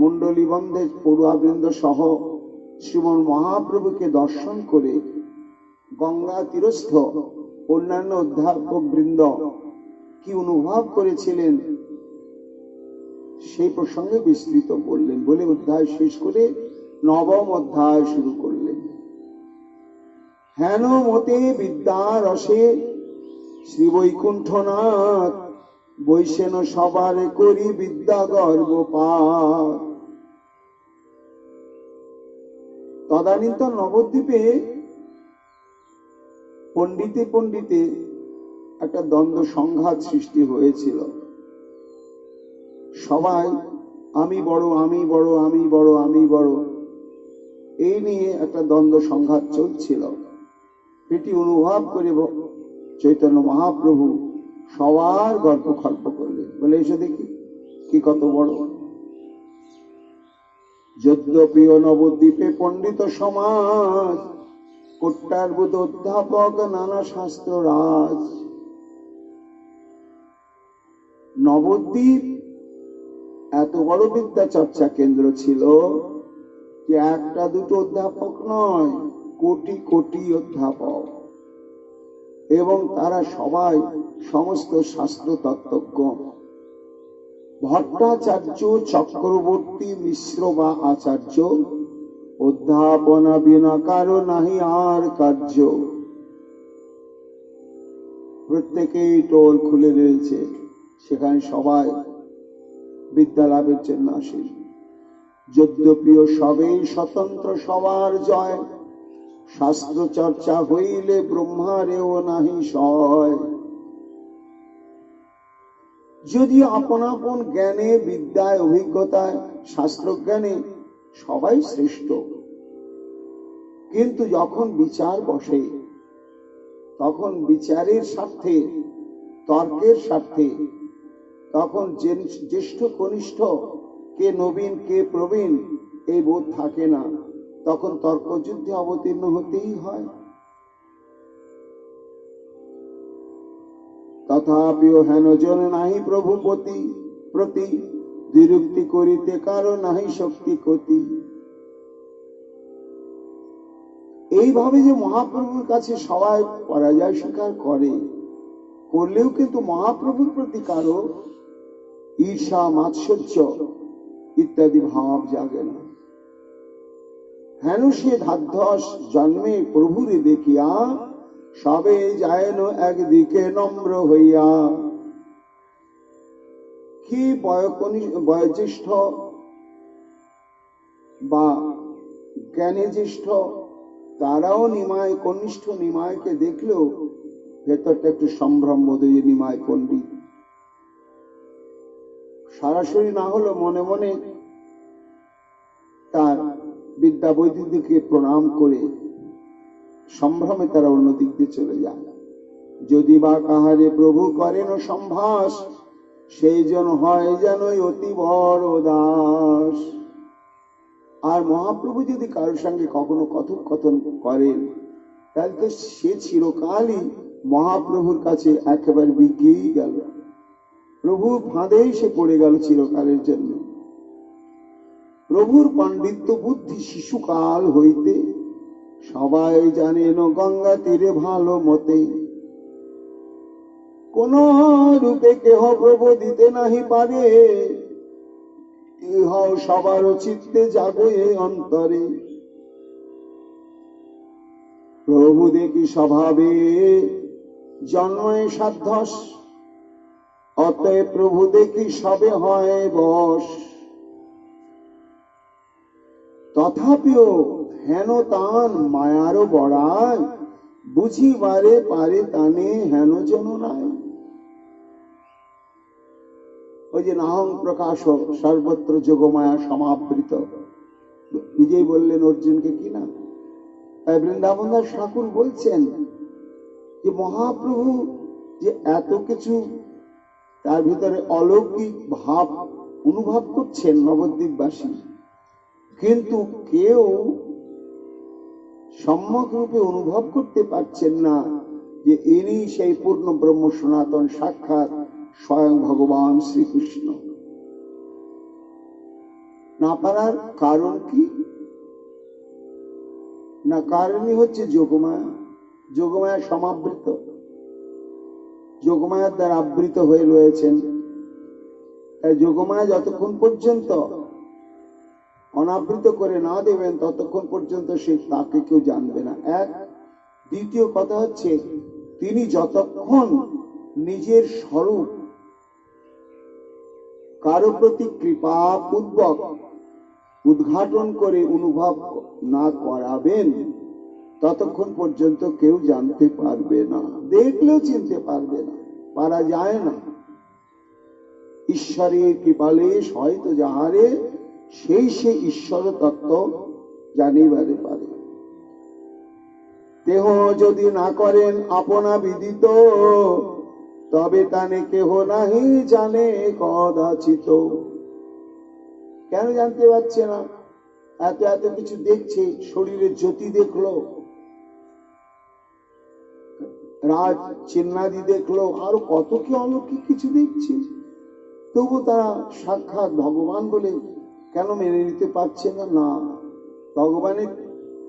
মণ্ডলী বন্ধে পড়ুয়াবৃন্দ সহ শ্রীমন মহাপ্রভুকে দর্শন করে গঙ্গা তীরস্থ অন্যান্য অধ্যাপক বৃন্দ কি অনুভব করেছিলেন সেই প্রসঙ্গে বিস্তৃত করলেন, বলে অধ্যায় শেষ করে নবম অধ্যায় শুরু করলেন। হেন মতে বিদ্যা রসে শ্রী বৈকুণ্ঠনাথ বৈশেন সবার করি বিদ্যা গর্ভপাত। তদানীন্তন নবদ্বীপে পণ্ডিতে পণ্ডিতে একটা দ্বন্দ্ব সংঘাত সৃষ্টি হয়েছিল। সবাই আমি বড়, আমি বড়, আমি বড়, আমি বড়, এই নিয়ে একটা দ্বন্দ্ব সংঘাত চলছিল। এটি অনুভব করে চৈতন্য মহাপ্রভু সবার গল্প খল্প করলেন, বলে এসে দেখি কি কত বড়। যদ্যপি নবদ্বীপে পণ্ডিত সমাজ, কোট্টার্বুদ অধ্যাপক নানা শাস্ত্র রাজ। নবদ্বীপ এত বড় বিদ্যা চর্চা কেন্দ্র ছিল যে একটা দুটো অধ্যাপক নয়, কোটি কোটি অধ্যাপক, এবং তারা সবাই সমস্ত শাস্ত্র তত্ত্বজ্ঞ। ভট্টাচার্য, চক্রবর্তী, মিশ্র বা আচার্য, অধ্যাপনা বিনা কারো নাহি আর কার্য। প্রত্যেকেই টোল খুলে রয়েছে, সেখানে সবাই বিদ্যা লাভের জন্য আসে। যদ্যপি সবেই স্বতন্ত্র সবার জয়, শাস্ত্র চর্চা হইলে ব্রহ্মারেও নাহি সয়। যদিও আপন আপন জ্ঞানে, বিদ্যায়, অভিজ্ঞতায়, শাস্ত্র জ্ঞানে সবাই শ্রেষ্ঠ, কিন্তু যখন বিচার বসে তখন বিচারের স্বার্থে, তর্কের স্বার্থে, তখন জ্যেষ্ঠ কনিষ্ঠ, কে নবীন কে প্রবীণ এই বোধ থাকে না, তখন তর্কযুদ্ধে অবতীর্ণ হতেই হয়। তথাপিও হেন জন নাহি প্রভু প্রতি, দ্বিরুক্তি করিতে কারো নাহি শক্তি ক্ষতি। এইভাবে যে মহাপ্রভুর কাছে সবাই পরাজয় স্বীকার করে, করলেও কিন্তু মহাপ্রভুর প্রতি কারো ঈর্ষা, মাৎসর্য ইত্যাদি ভাব জাগে না। হেন সে ধাধ্যস জন্মে প্রভুরে দেখিয়া, সবে যায়ন একদিকে নম্র হইয়া। কি বয়োজ্যেষ্ঠ বা জ্ঞানে জ্যেষ্ঠ, তারাও নিমায় কনিষ্ঠ নিমায়কে দেখলেও ভেতরটা একটু সম্ভ্রম বোধ, নিমায় পণ্ডিত। সরাসরি না হলো মনে মনে তার বিদ্যা বৈদিককে প্রণাম করে সম্ভ্রমে তারা অন্য দিক দিয়ে চলে যায়। যদি বা কাহারে প্রভু করেন সম্ভাস, সেই জন হয় যেন অতি বড় দাস। আর মহাপ্রভু যদি কারোর সঙ্গে কখনো কথোপকথন করেন, তাহলে তো সে চিরকালই মহাপ্রভুর কাছে একেবারে বিকিয়েই গেল, প্রভুর ফাঁদেই সে পড়ে গেল চিরকালের জন্য। প্রভুর পাণ্ডিত্য বুদ্ধি শিশুকাল হইতে, সবাই জানেন গঙ্গা তীরে ভালো মতে। কোন রূপে কেহ প্রভু দিতে নাহি পারে, ইহাও সবার চিত্তে জাগে অন্তরে। প্রভু দেখি স্বভাবে জন্মে সাধ্যস, অতএব প্রভু দেখি সবে হয় বশ। তথাপিও হেন তান মায়ারও বড়ায়, বুঝিবারে পারে তানে হেন জন নাই। ওই যে নাহং প্রকাশ সর্বত্র যোগমায়া সমাবৃত, নিজেই বললেন অর্জুনকে কিনা। তাই বৃন্দাবন দাস ঠাকুর বলছেন যে মহাপ্রভু যে এত কিছু তার ভিতরে অলৌকিক ভাব অনুভব করছেন নবদ্বীপবাসী, কিন্তু কেউ সম্যক রূপে অনুভব করতে পারছেন না যে ইনি সেই পূর্ণ ব্রহ্ম সনাতন সাক্ষাৎ স্বয়ং ভগবান শ্রীকৃষ্ণ। না পারার কারণ কি না, কারণই হচ্ছে যোগমায়া। যোগমায়া সমাবৃত, যোগমায়ার দ্বারা আবৃত হয়ে রয়েছেন। তাই যোগমায়া যতক্ষণ পর্যন্ত অনাবৃত করে না দেবেন ততক্ষণ পর্যন্ত সে তাকে কেউ জানবে না। এক, দ্বিতীয় কথা হচ্ছে তিনি যতক্ষণ নিজের স্বরূপ কারো প্রতি কৃপা পূর্বক উদ্ঘাটন করে অনুভব না করাবেন ততক্ষণ পর্যন্ত কেউ জানতে পারবে না, দেখলেও চিনতে পারবে না, পারা যায় না। ঈশ্বরের কৃপালেশ হয়তো যাহারে সেই সে ঈশ্বর তত্ত্ব জানিবারে পারে। দেহ যদি না করেন আপনা বিদিত, তবে তানে কেহ নাহি জানে কদাচিত। কেন জানতে পারছে না? এত এত কিছু দেখছে, শরীরের জ্যোতি দেখলো, রাজ চিহ্নাদি দেখলো, আরো কত কি অলৌকিক কিছু দেখছে, তবু তারা সাক্ষাৎ ভগবান বলে কেন মেনে নিতে পারছে না? না, ভগবানের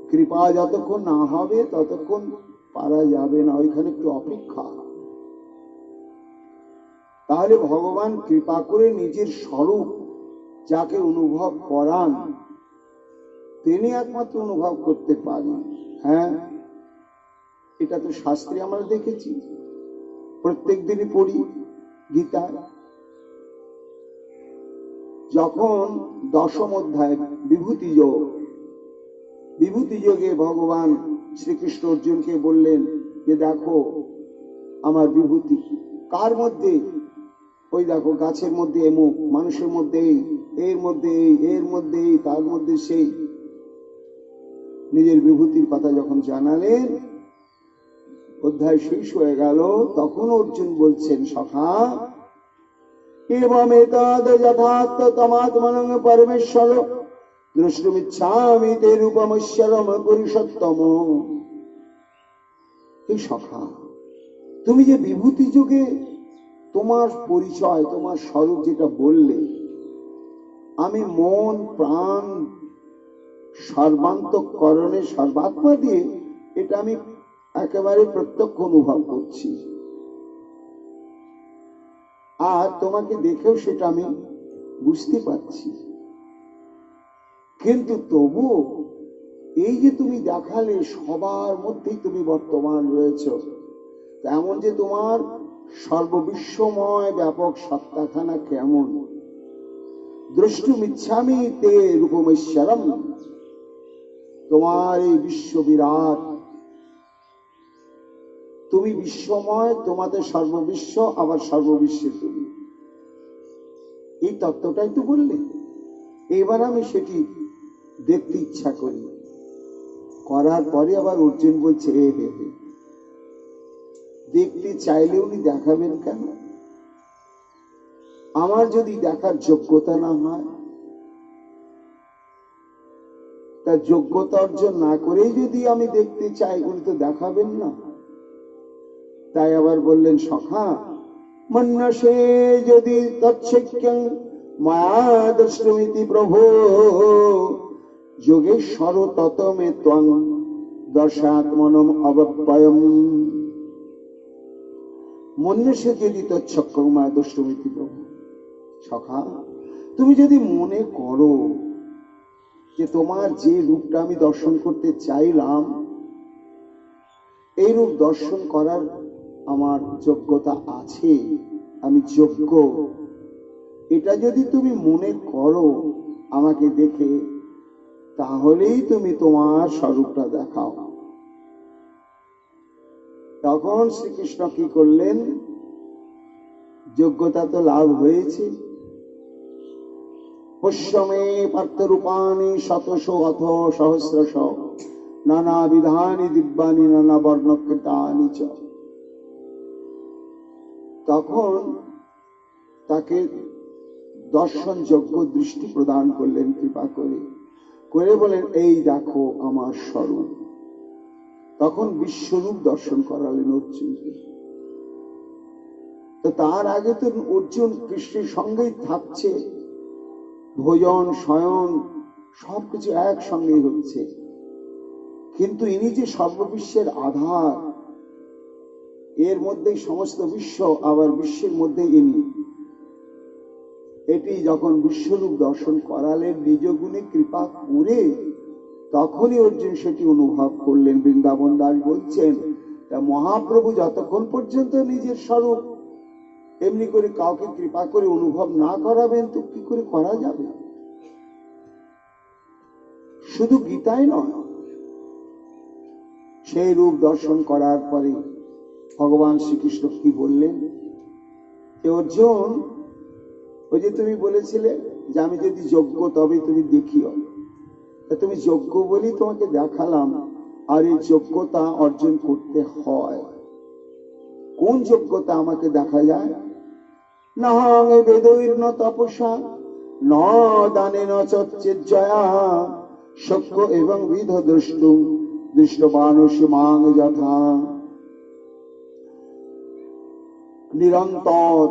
কৃপা যতক্ষণ না হবে ততক্ষণ পারা যাবে না, ওইখানে একটু অপেক্ষা। তাহলে ভগবান কৃপা করে নিজের স্বরূপ যাকে অনুভব করান তিনি একমাত্র অনুভব করতে পারেন। হ্যাঁ, এটা তো শাস্ত্রে আমরা দেখেছি, প্রত্যেক দিনই পড়ি গীতা। যখন দশম অধ্যায় বিভূতি যোগ, বিভূতি যোগে ভগবান শ্রীকৃষ্ণ অর্জুনকে বললেন যে দেখো আমার বিভূতি কার মধ্যে, ওই দেখো গাছের মধ্যে এমুক, মানুষের মধ্যে এই, এর মধ্যে এই, এর মধ্যে এই, তার মধ্যে সেই। নিজের বিভূতির কথা যখন জানালেন, অধ্যায় শেষ হয়ে গেল, তখন অর্জুন বলছেন সখা এবমেতদ যথার্থ তমাত্মনং পরমেশ্বর দ্রষ্টুমিচ্ছামি তে রূপমশ্বরম পুরুষোত্তম। এই সখা, তুমি যে বিভূতি যুগে তোমার পরিচয়, তোমার স্বরূপ যেটা বললে, আমি মন প্রাণ সর্বান্তঃকরণে সর্বাত্মা দিয়ে এটা আমি একেবারে প্রত্যক্ষ অনুভব করছি, আর তোমাকে দেখেও সেটা আমি বুঝতে পারছি। কিন্তু তবু এই যে তুমি দেখালে সবার মধ্যেই তুমি বর্তমান রয়েছ, এমন যে তোমার সর্ববিশ্বময় ব্যাপক সত্তাখানা কেমন, দ্রষ্টুমিচ্ছামি তে রূপমেশ্বরম, তোমার এই বিশ্ব বিরাট, তুমি বিশ্বময়, তোমাদের সর্ববিশ্ব, আবার সর্ববিশ্বে তুমি, এই তত্ত্বটাই তো বললে। এবার আমি সেটি দেখতে ইচ্ছা করি। করার পরে আবার অর্জুন বলছে হে হে হে, দেখতে চাইলে উনি দেখাবেন কেন? আমার যদি দেখার যোগ্যতা না হয়, তার যোগ্যতা অর্জন না করেই যদি আমি দেখতে চাই, উনি তো দেখাবেন না। তাই আবার বললেন সখা মন্যসে যদি তৎসখ্যং মায়া দ্রষ্টুমিতি প্রভো যোগেশ্বর ততমে ত্বং দশাত্মনম অবত্যয়ম। মন্যসে যদি তৎসখ্যং মায়া দ্রষ্টুমিতি প্রভো, সখা তুমি যদি মনে করো যে তোমার যে রূপটা আমি দর্শন করতে চাইলাম, এই রূপ দর্শন করার আমার যোগ্যতা আছে, আমি যোগ্য, এটা যদি তুমি মনে করো আমাকে দেখে, তাহলেই তুমি তোমার স্বরূপটা দেখাও। তখন শ্রীকৃষ্ণ কি করলেন? যোগ্যতা তো লাভ হয়েছে, পুষ্যমে পার্থরূপাণি শতশো অথ সহস্রশ নানা বিধানি দিব্যানি নানা বর্ণকৃতানি চ। তখন তাকে দর্শন যোগ্য দৃষ্টি প্রদান করলেন কৃপা করে, করে বলেন এই দেখো আমার স্বরূপ। তখন বিশ্বরূপ দর্শন করালেন অর্জুনকে। তো তার আগে তো অর্জুন কৃষ্ণের সঙ্গেই থাকছে, ভোজন শয়ন সবকিছু একসঙ্গে হচ্ছে, কিন্তু ইনি যে সর্ববিশ্বের আধার, এর মধ্যেই সমস্ত বিশ্ব, আবার বিশ্বের মধ্যে ইনি, এটি যখন বিশ্বরূপ দর্শন করালেন নিজ গুণে কৃপা করে, তখনই অর্জুন সেটি অনুভব করলেন। বৃন্দাবন দাস বলছেন, তা মহাপ্রভু যতক্ষণ পর্যন্ত নিজের স্বরূপ এমনি করে কাউকে কৃপা করে অনুভব না করাবেন তো কি করে করা যাবে? শুধু গীতায় নয়, সেই রূপ দর্শন করার পরে ভগবান শ্রীকৃষ্ণ কি বললেন, অর্জুন ওই যে তুমি বলেছিলে যে আমি যদি যোগ্য তবে তুমি দেখিও, তুমি যোগ্য বলি তোমাকে দেখালাম। আর এই যোগ্যতা অর্জন করতে হয়। কোন যোগ্যতা আমাকে দেখা যায়? না বেদৈর ন তপসা ন দানে ন চচ্চেজ্জয়া সক্য এবং বিধ দ্রষ্টু দৃষ্টবানুষি মাং যথা। নিরন্তর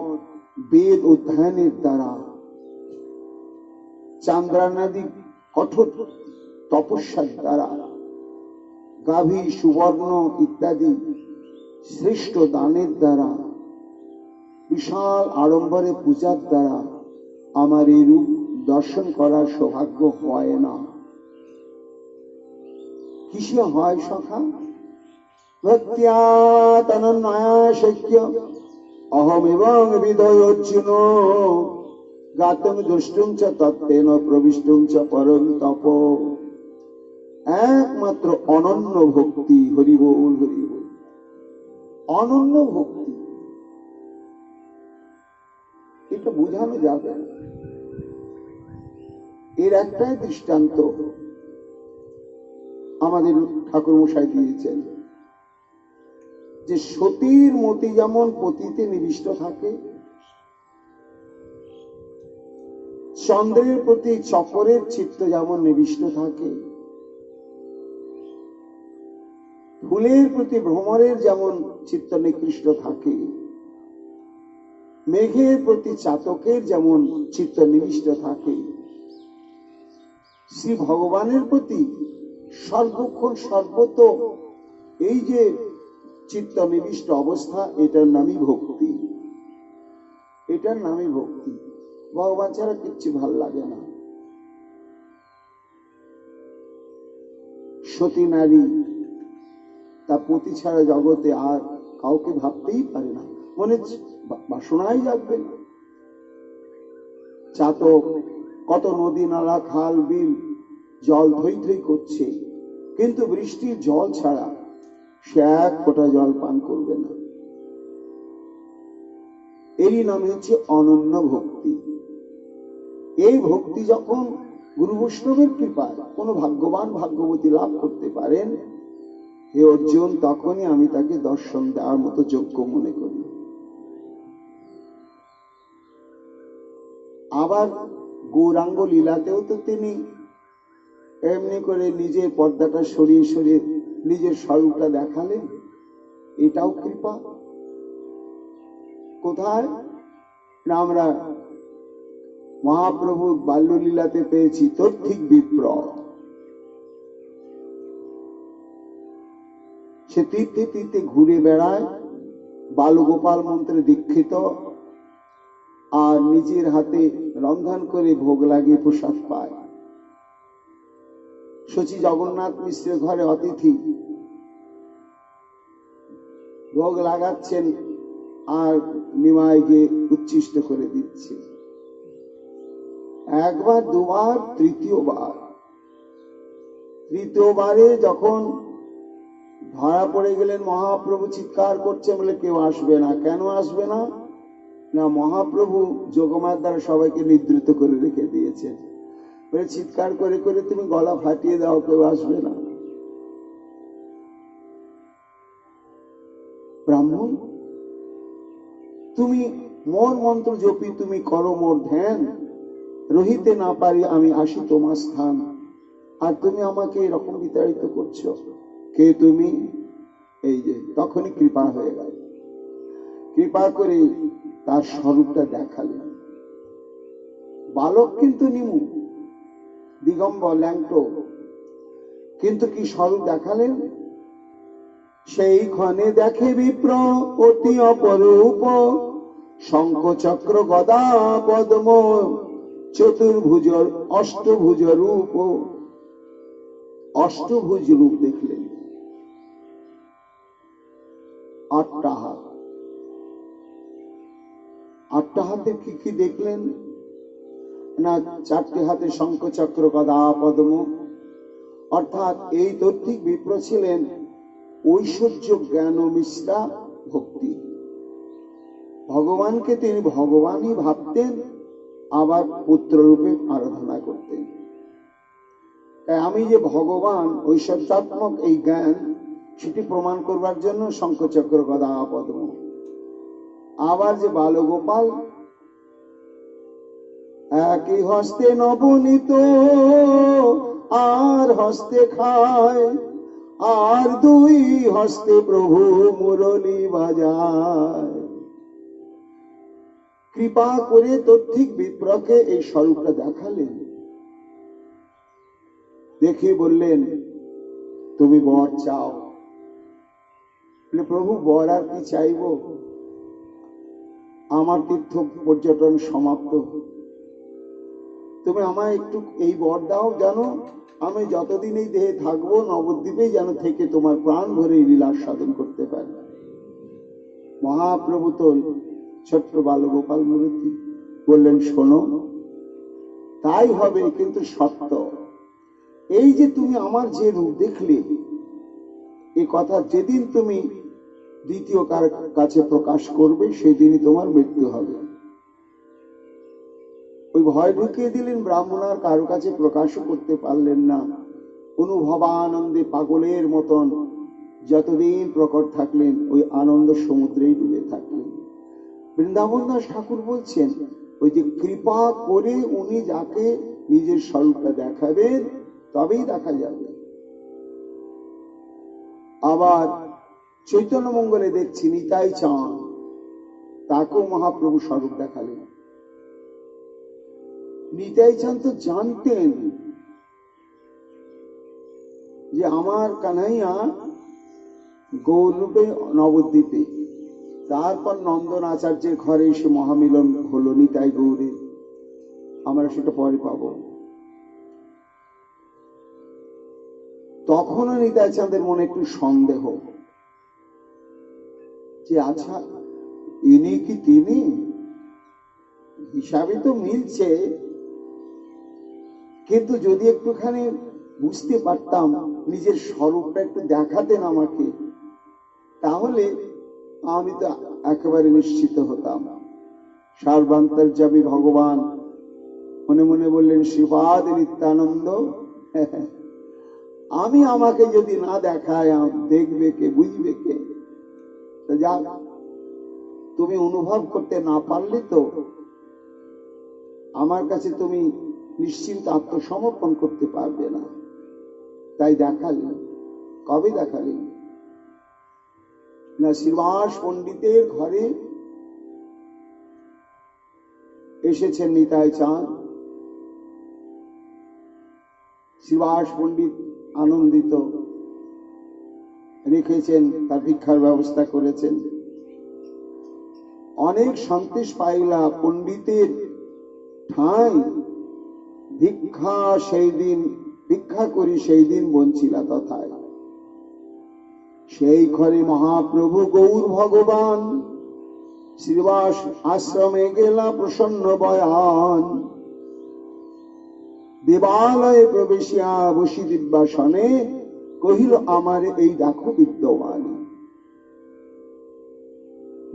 বেদ অধ্যয়নের দ্বারা, চান্দ্রানাদি কঠোর তপস্যার দ্বারা, গাভী সুবর্ণ ইত্যাদি শ্রেষ্ঠ দানের দ্বারা, বিশাল আড়ম্বরে পূজার দ্বারা আমার এই রূপ দর্শন করার সৌভাগ্য হয় না। কিসে হয় সখা? ভক্তিয়া তনন্যয়া শক্য অহম এবং বিদয় অর্জুন গাতং দ্রষ্টুম চ তত্ত্বেন প্রবিষ্টুম চ পরম তপ। একমাত্র অনন্য ভক্তি। হরি বল হরি বল। অনন্য ভক্তি, এটা বোঝানো যাবে না। এর একটাই দৃষ্টান্ত আমাদের ঠাকুর মশাই দিয়েছেন, যে সতীর মতি যেমন পতিতে নিবিষ্ট থাকে, চন্দ্রের প্রতি চকরের চিত্ত যেমন নিবিষ্ট থাকে, ফুলের প্রতি ভ্রমরের যেমন চিত্ত নিকৃষ্ট থাকে, মেঘের প্রতি চাতকের যেমন চিত্ত নিবিষ্ট থাকে, শ্রী ভগবানের প্রতি সর্বক্ষণ সর্বত এই যে চিত্ত নিবিষ্ট অবস্থা, এটার নামই ভক্তি। এটার নামই ভক্তি। ভগবান ছাড়া কিচ্ছু ভাল লাগে না। সতী নারী তা পতি ছাড়া জগতে আর কাউকে ভাবতেই পারে না, মনে বাসনাই জাগবে না। চাতক কত নদী নালা খাল বিল জল ধৈ ধৈ করছে, কিন্তু বৃষ্টির জল ছাড়া সে এক ফোঁটা জল পান করবে না। এরই নাম হচ্ছে অনন্য ভক্তি। এই ভক্তি যখন গুরু বৈষ্ণবের কৃপায় কোনো ভাগ্যবান ভাগ্যবতী লাভ করতে পারেন, হে অর্জুন, তখনই আমি তাকে দর্শন দেওয়ার মতো যোগ্য মনে করি। আবার গৌরাঙ্গ লীলাতেও তো তিনি এমনি করে নিজের পর্দাটা সরিয়ে সরিয়ে নিজের স্বরূপটা দেখালেন। এটাও কৃপা। কোথায় না আমরা মহাপ্রভু বাল্যলীলাতে পেয়েছি তথ্যিক বিপ্র। সে তীর্থে তীর্থে ঘুরে বেড়ায়, বালগোপাল মন্ত্রে দীক্ষিত, আর নিজের হাতে রন্ধন করে ভোগ লাগিয়ে প্রসাদ পায়। শচী জগন্নাথ মিশ্রের ঘরে অতিথি, ভোগ লাগাচ্ছেন আর নিমাইকে উচ্ছিষ্ট করে দিচ্ছে। একবার দুবার, তৃতীয়বারে যখন ধরা পড়ে গেলেন, মহাপ্রভু চিৎকার করছে বলে কেউ আসবে না। কেন আসবে না? না, মহাপ্রভু যোগমায়ার দ্বারা সবাইকে নিদ্রিত করে রেখে দিয়েছেন। চিৎকার করে করে তুমি গলা ফাটিয়ে দাও, কেউ আসবে না। ব্রাহ্মণ, তুমি মোর মন্ত্র জপি, তুমি করো মোর ধ্যান, রহিতে না পারি আমি আসি তোমার স্থান, আর তুমি আমাকে এরকম বিতাড়িত করছো, কে তুমি? এই যে তখনই কৃপা হয়ে গেল। কৃপা করে তার স্বরূপটা দেখালেন। বালক কিন্তু নিমু, দিগম্বর, ল্যাংটো, কিন্তু কি স্বরূপ দেখালেন? সেই ক্ষণে দেখে বিপ্র অতি অপরূপ, শঙ্খ চক্র গদা পদ্ম চতুর্ভুজ অষ্টভুজ রূপ। অষ্টভুজ রূপ দেখলেন, আটটা হাত। আটটা হাতে কি কি দেখলেন? না, চারটি হাতে শঙ্খ চক্র গদা পদ্ম, অর্থাৎ এই তত্ত্বিক বিপ্র ছিলেন ঐশ্বর্য জ্ঞান মিশ্রা ভক্তি। ভগবানকে তিনি ভগবানই ভাবতেন, আবার পুত্র রূপে আরাধনা করতেন। তাই আমি যে ভগবান ঐশ্বর্যাত্মক এই জ্ঞান, সেটি প্রমাণ করবার জন্য শঙ্খচক্র গদা পদ্ম। আবার যে বালগোপাল, একই হস্তে নবনীত আর হস্তে খায়, আর দুই হস্তে প্রভু মুরলী বাজায়। কৃপা করে তত্ত্বিক বিপ্রকে এই স্বরূপটা দেখালেন। দেখে বললেন, তুমি বর চাও? প্রভু, বর আর কি চাইব, আমার তীর্থ পর্যটন সমাপ্ত, তুমি আমায় একটু এই বর দাও, জানো আমি যতদিন এই দেহে থাকবো নবদ্বীপে যেন থেকে তোমার প্রাণ ভরে লীলা সাধন করতে পারি। মহাপ্রভু তো ছোট্ট বালগোপাল মূর্তি, বললেন, শোনো, তাই হবে, কিন্তু সত্য এই যে তুমি আমার যে রূপ দেখলে, এই কথা যেদিন তুমি দ্বিতীয় কার কাছে প্রকাশ করবে, সেদিনই তোমার মৃত্যু হবে। ওই ভয় ঢুকিয়ে দিলেন। ব্রাহ্মণ আর কারো কাছে প্রকাশও করতে পারলেন না। অনুভবানন্দে পাগলের মতন যতদিন প্রকট থাকলেন, ওই আনন্দ সমুদ্রেই ডুবে থাকলেন। বৃন্দাবন দাস ঠাকুর বলছেন, ওই যে কৃপা করে উনি যাকে নিজের স্বরূপটা দেখাবেন, তবেই দেখা যাবে। আবার চৈতন্য মঙ্গলে দেখছি নিতাই চাঁদ, তাকেও মহাপ্রভু স্বরূপ দেখালেন। নিতাই চাঁদ তো জানতেন যে আমার কানাইয়া গৌরূপে নবদ্বীপে। তারপর নন্দন আচার্যের ঘরে এসে মহামিলন হলো নিতাই গৌরে, আমরা সেটা পরে পাব। তখনও নিতাই চাঁদের মনে একটু সন্দেহ যে আচ্ছা, ইনি কি তিনি? হিসাবে তো মিলছে, কিন্তু যদি একটুখানি বুঝতে পারতাম, নিজের স্বরূপটা একটু দেখাতেন আমাকে, তাহলে আমি তো একেবারে নিশ্চিত হতাম। সর্বান্তর্যামী ভগবান মনে মনে বললেন, শিবাদ নিত্যানন্দ, আমি আমাকে যদি না দেখায় দেখবে কে, বুঝবে কে? যা, তুমি অনুভব করতে না পারলে তো আমার কাছে তুমি নিশ্চিন্ত আত্মসমর্পণ করতে পারবে না। তাই দেখালেন। কবে দেখালেন? না, শ্রীবাস পণ্ডিতের ঘরে এসেছেন নিতাই চাঁদ। শ্রীবাস পণ্ডিত আনন্দিত, রেখেছেন, তার ভিক্ষার ব্যবস্থা করেছেন। অনেক সন্তোষ পাইলা পণ্ডিতের ঠাঁই, ভিক্ষা সেই দিন ভিক্ষা করি সেই দিন বঞ্চিলা তথায়। সেই ঘরে মহাপ্রভু গৌর ভগবান শ্রীবাস আশ্রমে গেলা প্রসন্ন বয়ান। দেবালয়ে প্রবেশিয়া বসি দিব্যাসনে, কহিল আমার এই দেখো বিদ্যমান।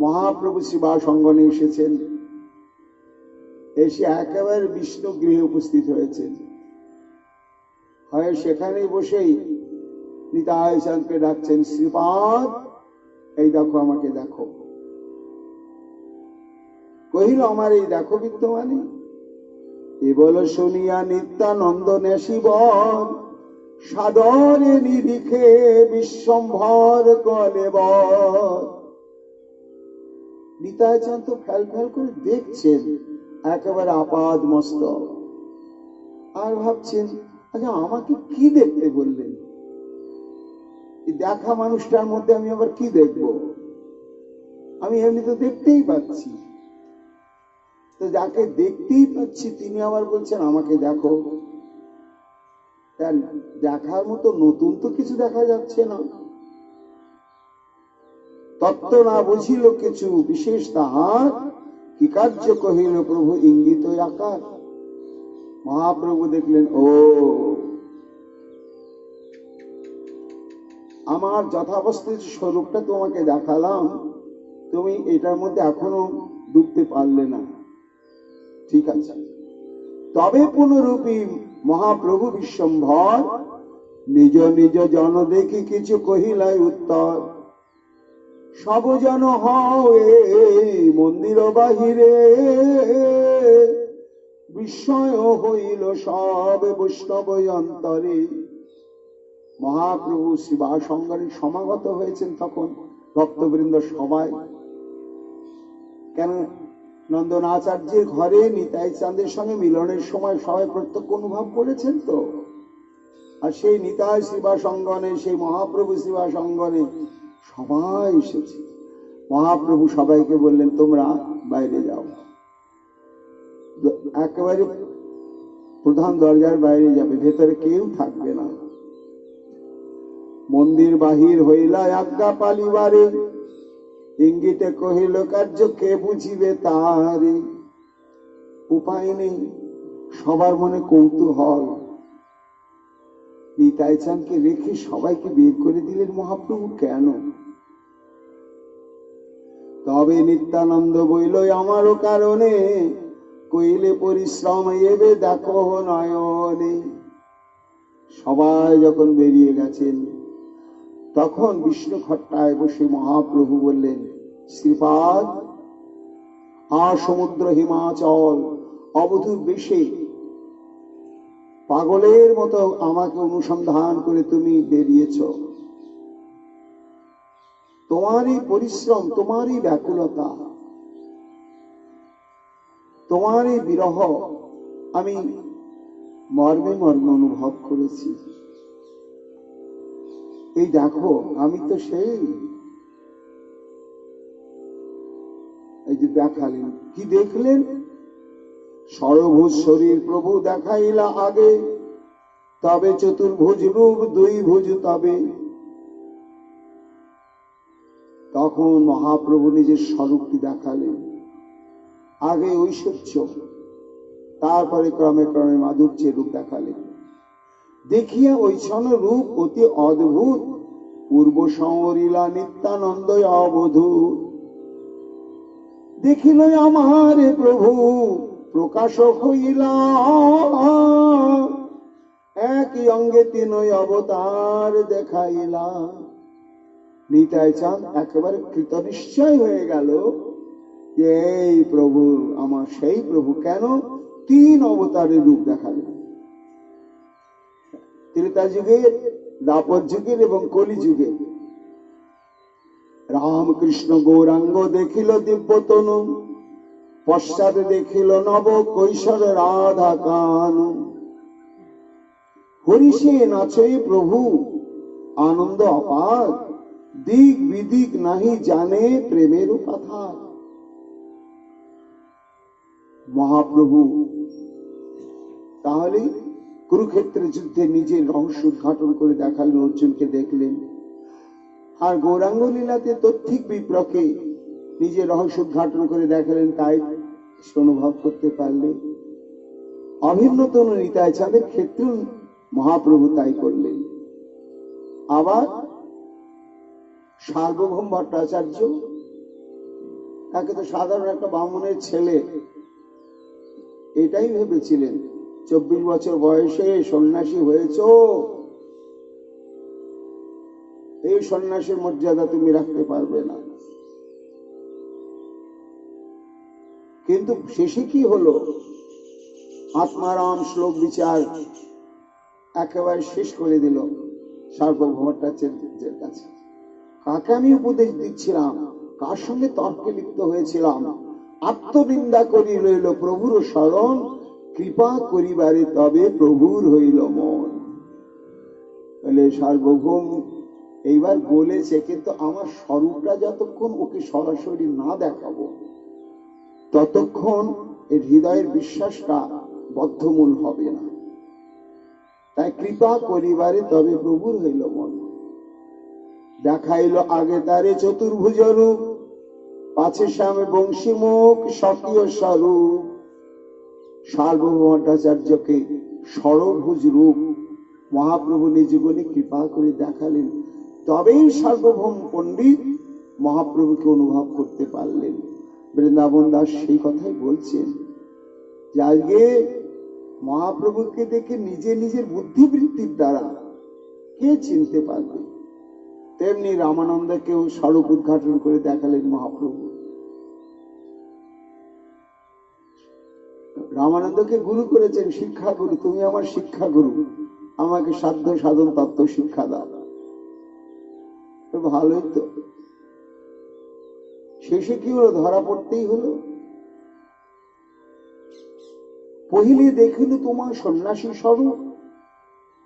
মহাপ্রভু শিবাসঙ্গনে এসেছেন, এসে একেবারে বিষ্ণু গৃহে উপস্থিত হয়েছেন। হয় সেখানে বসেই নিতাই চাঁদকে ডাকছেন, শ্রীপাদ এই দেখো, আমাকে দেখো। কহিল, আমার এই দেখো বিদ্যমানে? এ বল শুনিয়া নিত্যানন্দ নেশিবর সাদরে নিরিখে বিশ্বম্ভর কলেবর। নিতাই চাঁদ তো ফেল ফেল করে দেখছেন, একেবারে আপাদ মস্তক, আর ভাবছেন, আচ্ছা আমাকে কি দেখতে বললেন? দেখা মানুষটার মধ্যে আমি আবার কি দেখব? আমি এমনি তো দেখতেই পাচ্ছি, তো যাকে দেখতেই পাচ্ছি তিনি আবার বলছেন আমাকে দেখো। দেখার মতো নতুন তো কিছু দেখা যাচ্ছে না। তত্ত্ব না বুঝিল কিছু বিশেষ তাহার, কি কার্য কহিল প্রভু ইঙ্গিত আকার। মহাপ্রভু দেখলেন, ও আমার যথাবস্থিত স্বরূপটা তোমাকে দেখালাম, তুমি এটার মধ্যে এখনো ডুবতে পারলে না, ঠিক আছে। তবে পুনরূপী মহাপ্রভু বিশ্বম্ভর নিজ নিজ জন দেখি কিছু কহিলাই উত্তর। সব জন হও মন্দির বাহিরে, বিস্ময় হইল সব বৈষ্ণব অন্তরে। মহাপ্রভু শিবাসঙ্গনে সমাগত হয়েছেন তখন ভক্তবৃন্দ সবাই। কেন নন্দন আচার্যের ঘরে নিতাই চাঁদের সঙ্গে মিলনের সময় সবাই প্রত্যক্ষ অনুভব করেছেন তো। আর সেই নিতাই শিবাসঙ্গনে, সেই মহাপ্রভু শিবাসঙ্গনে সবাই এসেছে। মহাপ্রভু সবাইকে বললেন, তোমরা বাইরে যাও, একেবারে প্রধান দরজার বাইরে যাবে, ভেতরে কেউ থাকবে না। মন্দির বাহির হইলা আজ্ঞা পালিবারে, ইঙ্গিতে কহিল কার্য কে বুঝিবে তারে। উপায় নেই, সবার মনে কৌতূহল। নিতাই চাঁদকে রেখে সবাইকে বের করে দিলেন মহাপ্রভু, কেন? তবে নিত্যানন্দ বইল, আমারও কারণে কইলে পরিশ্রম এবে দেখো নয়নে। সবাই যখন বেরিয়ে গেছেন তখন বিষ্ণু খট্টায় বসে মহাপ্রভু বললেন, শ্রীপাদ সমুদ্র হিমাচল অবধূত বেশে পাগলের মতো আমাকে অনুসন্ধান করে তুমি বেরিয়েছ। তোমারই পরিশ্রম, তোমারই ব্যাকুলতা, তোমারই বিরহ আমি মর্মে মর্মে অনুভব করেছি। এই দেখো, আমি তো সেই। এই যে দেখালেন, কি দেখলেন? সর্বভুজ শরীর প্রভু দেখাইলা আগে, তবে চতুর্ভুজ রূপ দুই ভুজ তবে। তখন মহাপ্রভু নিজের স্বরূপটি দেখালেন। আগে ঐশ্বর্য, তারপরে ক্রমে ক্রমে মাধুর্যের রূপ দেখালেন। দেখিয়া ঐছন রূপ অতি অদ্ভুত, পূর্ব সংবরিলা নিত্যানন্দ অবধূত। দেখিল আমার প্রভু প্রকাশ হইলা, একই অঙ্গে তিনই অবতার দেখাইলা। নিতাই চাঁদ একেবারে কৃতনিশ্চয় হয়ে গেল যে এই প্রভু আমার সেই প্রভু। কেন? তিন অবতারের রূপ দেখালেন, ত্রেতা যুগের, দ্বাপর যুগের এবং কলি যুগের। রামকৃষ্ণ গৌরাঙ্গ দেখিল দিব্যতনু, পশ্চাৎ দেখিল নব কৈশোর রাধা কানু। হরিষে নাচে প্রভু আনন্দ অপার, দিক বিদিক নাহি জানে প্রেমের কথা। মহাপ্রভু তাহলে কুরুক্ষেত্রের যুদ্ধে নিজের রহস্য উদ্ঘাটন করে দেখালেন, অর্জুনকে দেখলেন। আর গৌরাঙ্গ লীলাতে তথ্যিক বিপ্রকে নিজের রহস্য উদ্ঘাটন করে দেখালেন, তাই অনুভব করতে পারলে। অভিন্নতম নিতাই চাঁদের ক্ষেত্রে মহাপ্রভু তাই করলেন। আবার সার্বভৌম ভট্টাচার্য তাকে তো সাধারণ একটা ব্রাহ্মণের ছেলে এটাই ভেবেছিলেন। 24 বছর বয়সে সন্ন্যাসী হয়েছ, এই সন্ন্যাসীর মর্যাদা তুমি রাখতে পারবে না। কিন্তু শেষে কি হলো? আত্মারাম শ্লোক বিচার একেবারে শেষ করে দিল সার্বভৌমাচার্যের কাছে। কাকে আমি উপদেশ দিচ্ছিলাম, কার সঙ্গে তর্কে লিপ্ত হয়েছিলাম, আত্মনিন্দা করি রইল প্রভুর শরণ, কৃপা করিবারে তবে প্রভুর হইল মন। বলে সার্বভৌম এইবার বলেছে, কিন্তু আমার স্বরূপটা যতক্ষণ ওকে সরাসরি না দেখাবো ততক্ষণ এর হৃদয়ের বিশ্বাসটা বদ্ধমূল হবে না। তাই কৃপা করিবারে তবে প্রভুর হইল মন। দেখাইল আগে তারে চতুর্ভুজ রূপ, পাছে শ্যামে বংশী মুখ স্বকীয় স্বরূপ। সার্বভৌমাচার্যকে ষড়ভুজ রূপ মহাপ্রভু নিজ গুণে কৃপা করে দেখালেন। তবেই সার্বভৌম পণ্ডিত মহাপ্রভুকে অনুভব করতে পারলেন। বৃন্দাবন দাস সেই কথাই বলছেন যে আজকে মহাপ্রভুকে দেখে নিজে নিজের বুদ্ধিবৃত্তির দ্বারা কে চিনতে পারবে, তেমনি রামানন্দকেও স্বরূপ উদ্ঘাটন করে দেখালেন মহাপ্রভু। রামানন্দকে গুরু করেছেন, শিক্ষা গুরু, তুমি আমার শিক্ষা গুরু, আমাকে সাধ্য সাধন তত্ত্ব শিক্ষা দাও। ভালোই তো। শেষে কি হলো? ধরা পড়তেই হলো। পহিলে দেখিল তোমার সন্ন্যাসী স্বরূপ,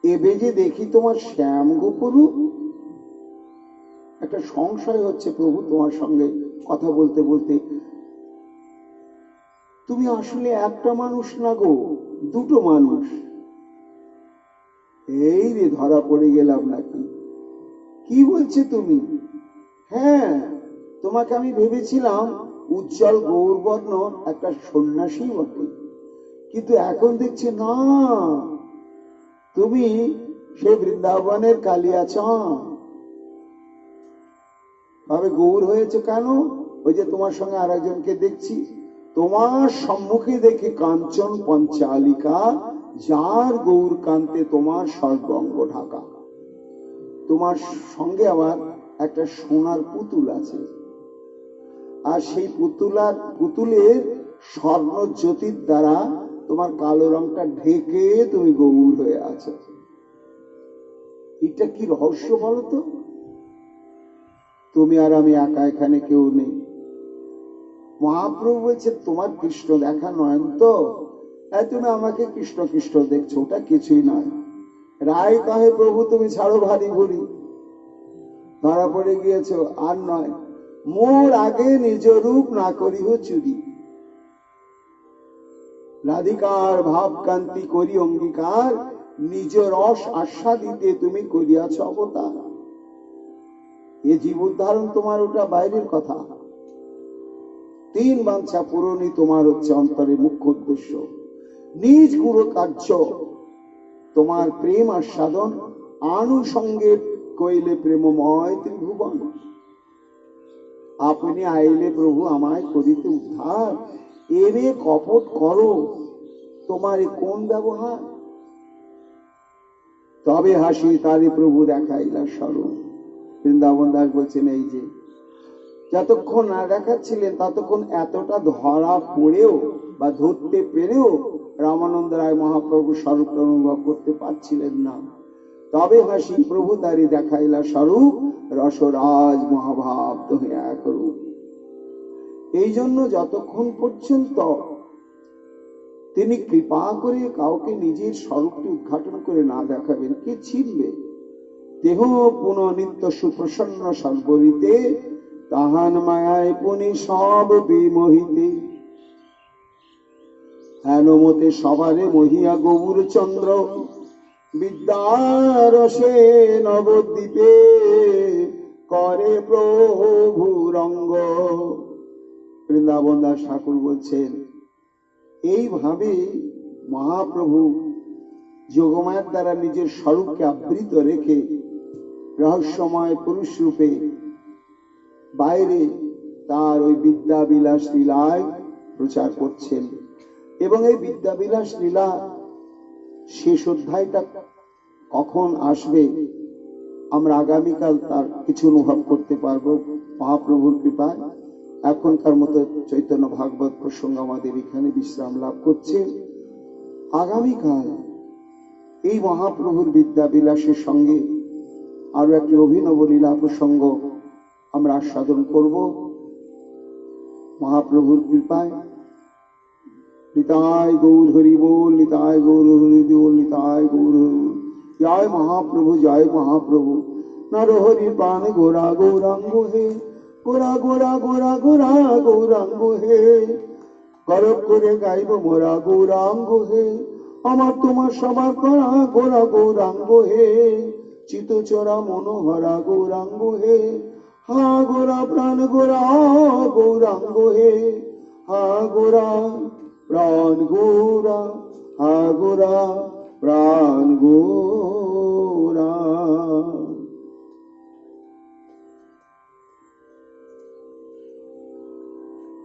এবে যে দেখি তোমার শ্যাম গোপরূপ। একটা সংশয় হচ্ছে প্রভু তোমার সঙ্গে কথা বলতে বলতে, তুমি আসলে একটা মানুষ না গো, দুটো মানুষ। এই রে ধরা পড়ে গেলাম নাকি? কি বলছে তুমি? হ্যাঁ, তোমাকে আমি ভেবেছিলাম উজ্জ্বল গৌরবর্ণ একটা সন্ন্যাসী বটে, কিন্তু এখন দেখছি না, তুমি সে বৃন্দাবনের কালিয়াচাঁদ। ভাবে গৌর হয়েছে কেন? ওই যে তোমার সঙ্গে আর একজনকে দেখছি, তোমার সম্মুখে দেখি কাঞ্চন পঞ্চালিকা, যার গৌর কান্তে তোমার সর্বাঙ্গ ঢাকা। তোমার সঙ্গে আবার একটা সোনার পুতুল আছে, আর সেই পুতুলের স্বর্ণ জ্যোতির দ্বারা তোমার কালো রংটা ঢেকে তুমি গৌর হয়ে আছো। এটা কি রহস্য বলো তো? তুমি আর আমি একা, এখানে কেউ নেই। মহাপ্রভু বলছে তোমার কৃষ্ণ দেখা নয়ন তো, তুমি আমাকে কৃষ্ণ কৃষ্ণ দেখছো, ওটা কিছুই নয়। রায় কহে প্রভু তুমি ছাড়ো ভারী ভুরি, ধরা পড়ে গিয়েছ, আর নয়, মোর আগে নিজ রূপ না করিহ চুরি। রাধিকার ভাব কান্তি করি অঙ্গীকার, নিজ রস আস্বাদিতে তুমি করিয়াছ অবতার। এ জীব উদ্ধারণ তোমার ওটা বাইরের কথা, 3 বাঞ্ছা পূরণই তোমার হচ্ছে অন্তরে মুখ্য উদ্দেশ্য। নিজ গুরু কার্য তোমার প্রেম আস্বাদন, আনুষঙ্গে কইলে প্রেমময় ত্রিভুবন। আপনি আইলে প্রভু আমায় করিতে উদ্ধার, এরে কপট করো তোমার কোন ব্যবহার। তবে হাসি তারে প্রভু দেখাইলা স্বরূপ। বৃন্দাবন দাস বলছেন, এই যে যতক্ষণ না দেখাচ্ছিলেন ততক্ষণ এতটা ধরা পড়েও বা ধরতে পেরেও রামানন্দ রায় মহাপ্রভু স্বরূপটা অনুভব করতে পারছিলেন না। তবে হাসি প্রভু তারি দেখাইলা স্বরূপ, রসরাজ মহাভাব তোহে এক রূপ। এই জন্য যতক্ষণ পর্যন্ত তিনি কৃপা করে কাউকে নিজের স্বরূপটি উদ্ঘাটন করে না দেখাবেন, কে চিনবে? দেহ পুনঃ নিত্য সুপ্রসন্ন সর্বরিতে, তাহান মায়ায় পুনি সব বিমোহিতে। হেনমতে সবারে মহিয়া গৌর চন্দ্র, বিদ্যারসে নবদ্বীপে করে প্রভু রঙ্গ। বৃন্দাবন দাস ঠাকুর বলছেন, এইভাবে মহাপ্রভু যোগমায়ার দ্বারা নিজের স্বরূপকে আবৃত রেখে রহস্যময় পুরুষ রূপে বাইরে তার ওই বিদ্যাবিলাস লীলায় প্রচার করছেন। এবং এই বিদ্যাবিলাস লীলা শেষ অধ্যায়টা কখন আসবে আমরা আগামীকাল তার কিছু অনুভব করতে পারবো মহাপ্রভুর কৃপায়। এখনকার মতো চৈতন্য ভাগবত প্রসঙ্গ আমাদের এখানে বিশ্রাম লাভ করছে। আগামীকাল এই মহাপ্রভুর বিদ্যাবিলাসের সঙ্গে আরো একটি অভিনব লীলা প্রসঙ্গ আমরা আস্বাদন করব মহাপ্রভুর কৃপায়। নিতাই গৌর হরি বল, নিতাই গৌর হরি বল, নিতাই গৌর হরি বল। জয় মহাপ্রভু, জয় মহাপ্রভু। নরহরি প্রাণ গোরা গৌরাঙ্গ হে, গোরা গোরা গোরা গোরা গৌরাঙ্গ হে। গরব করে গাইব মোরা গৌরাঙ্গ হে, আমার তোমার সবার করা গোরা গৌরাঙ্গ হে। চিত চোরা মনোহরা গৌরাঙ্গ হে, হা গোরা প্রাণ গোরা গৌরাঙ্গ হে। হা গোরা প্রাণ গোরা, হা গোরা প্রাণ গোরা।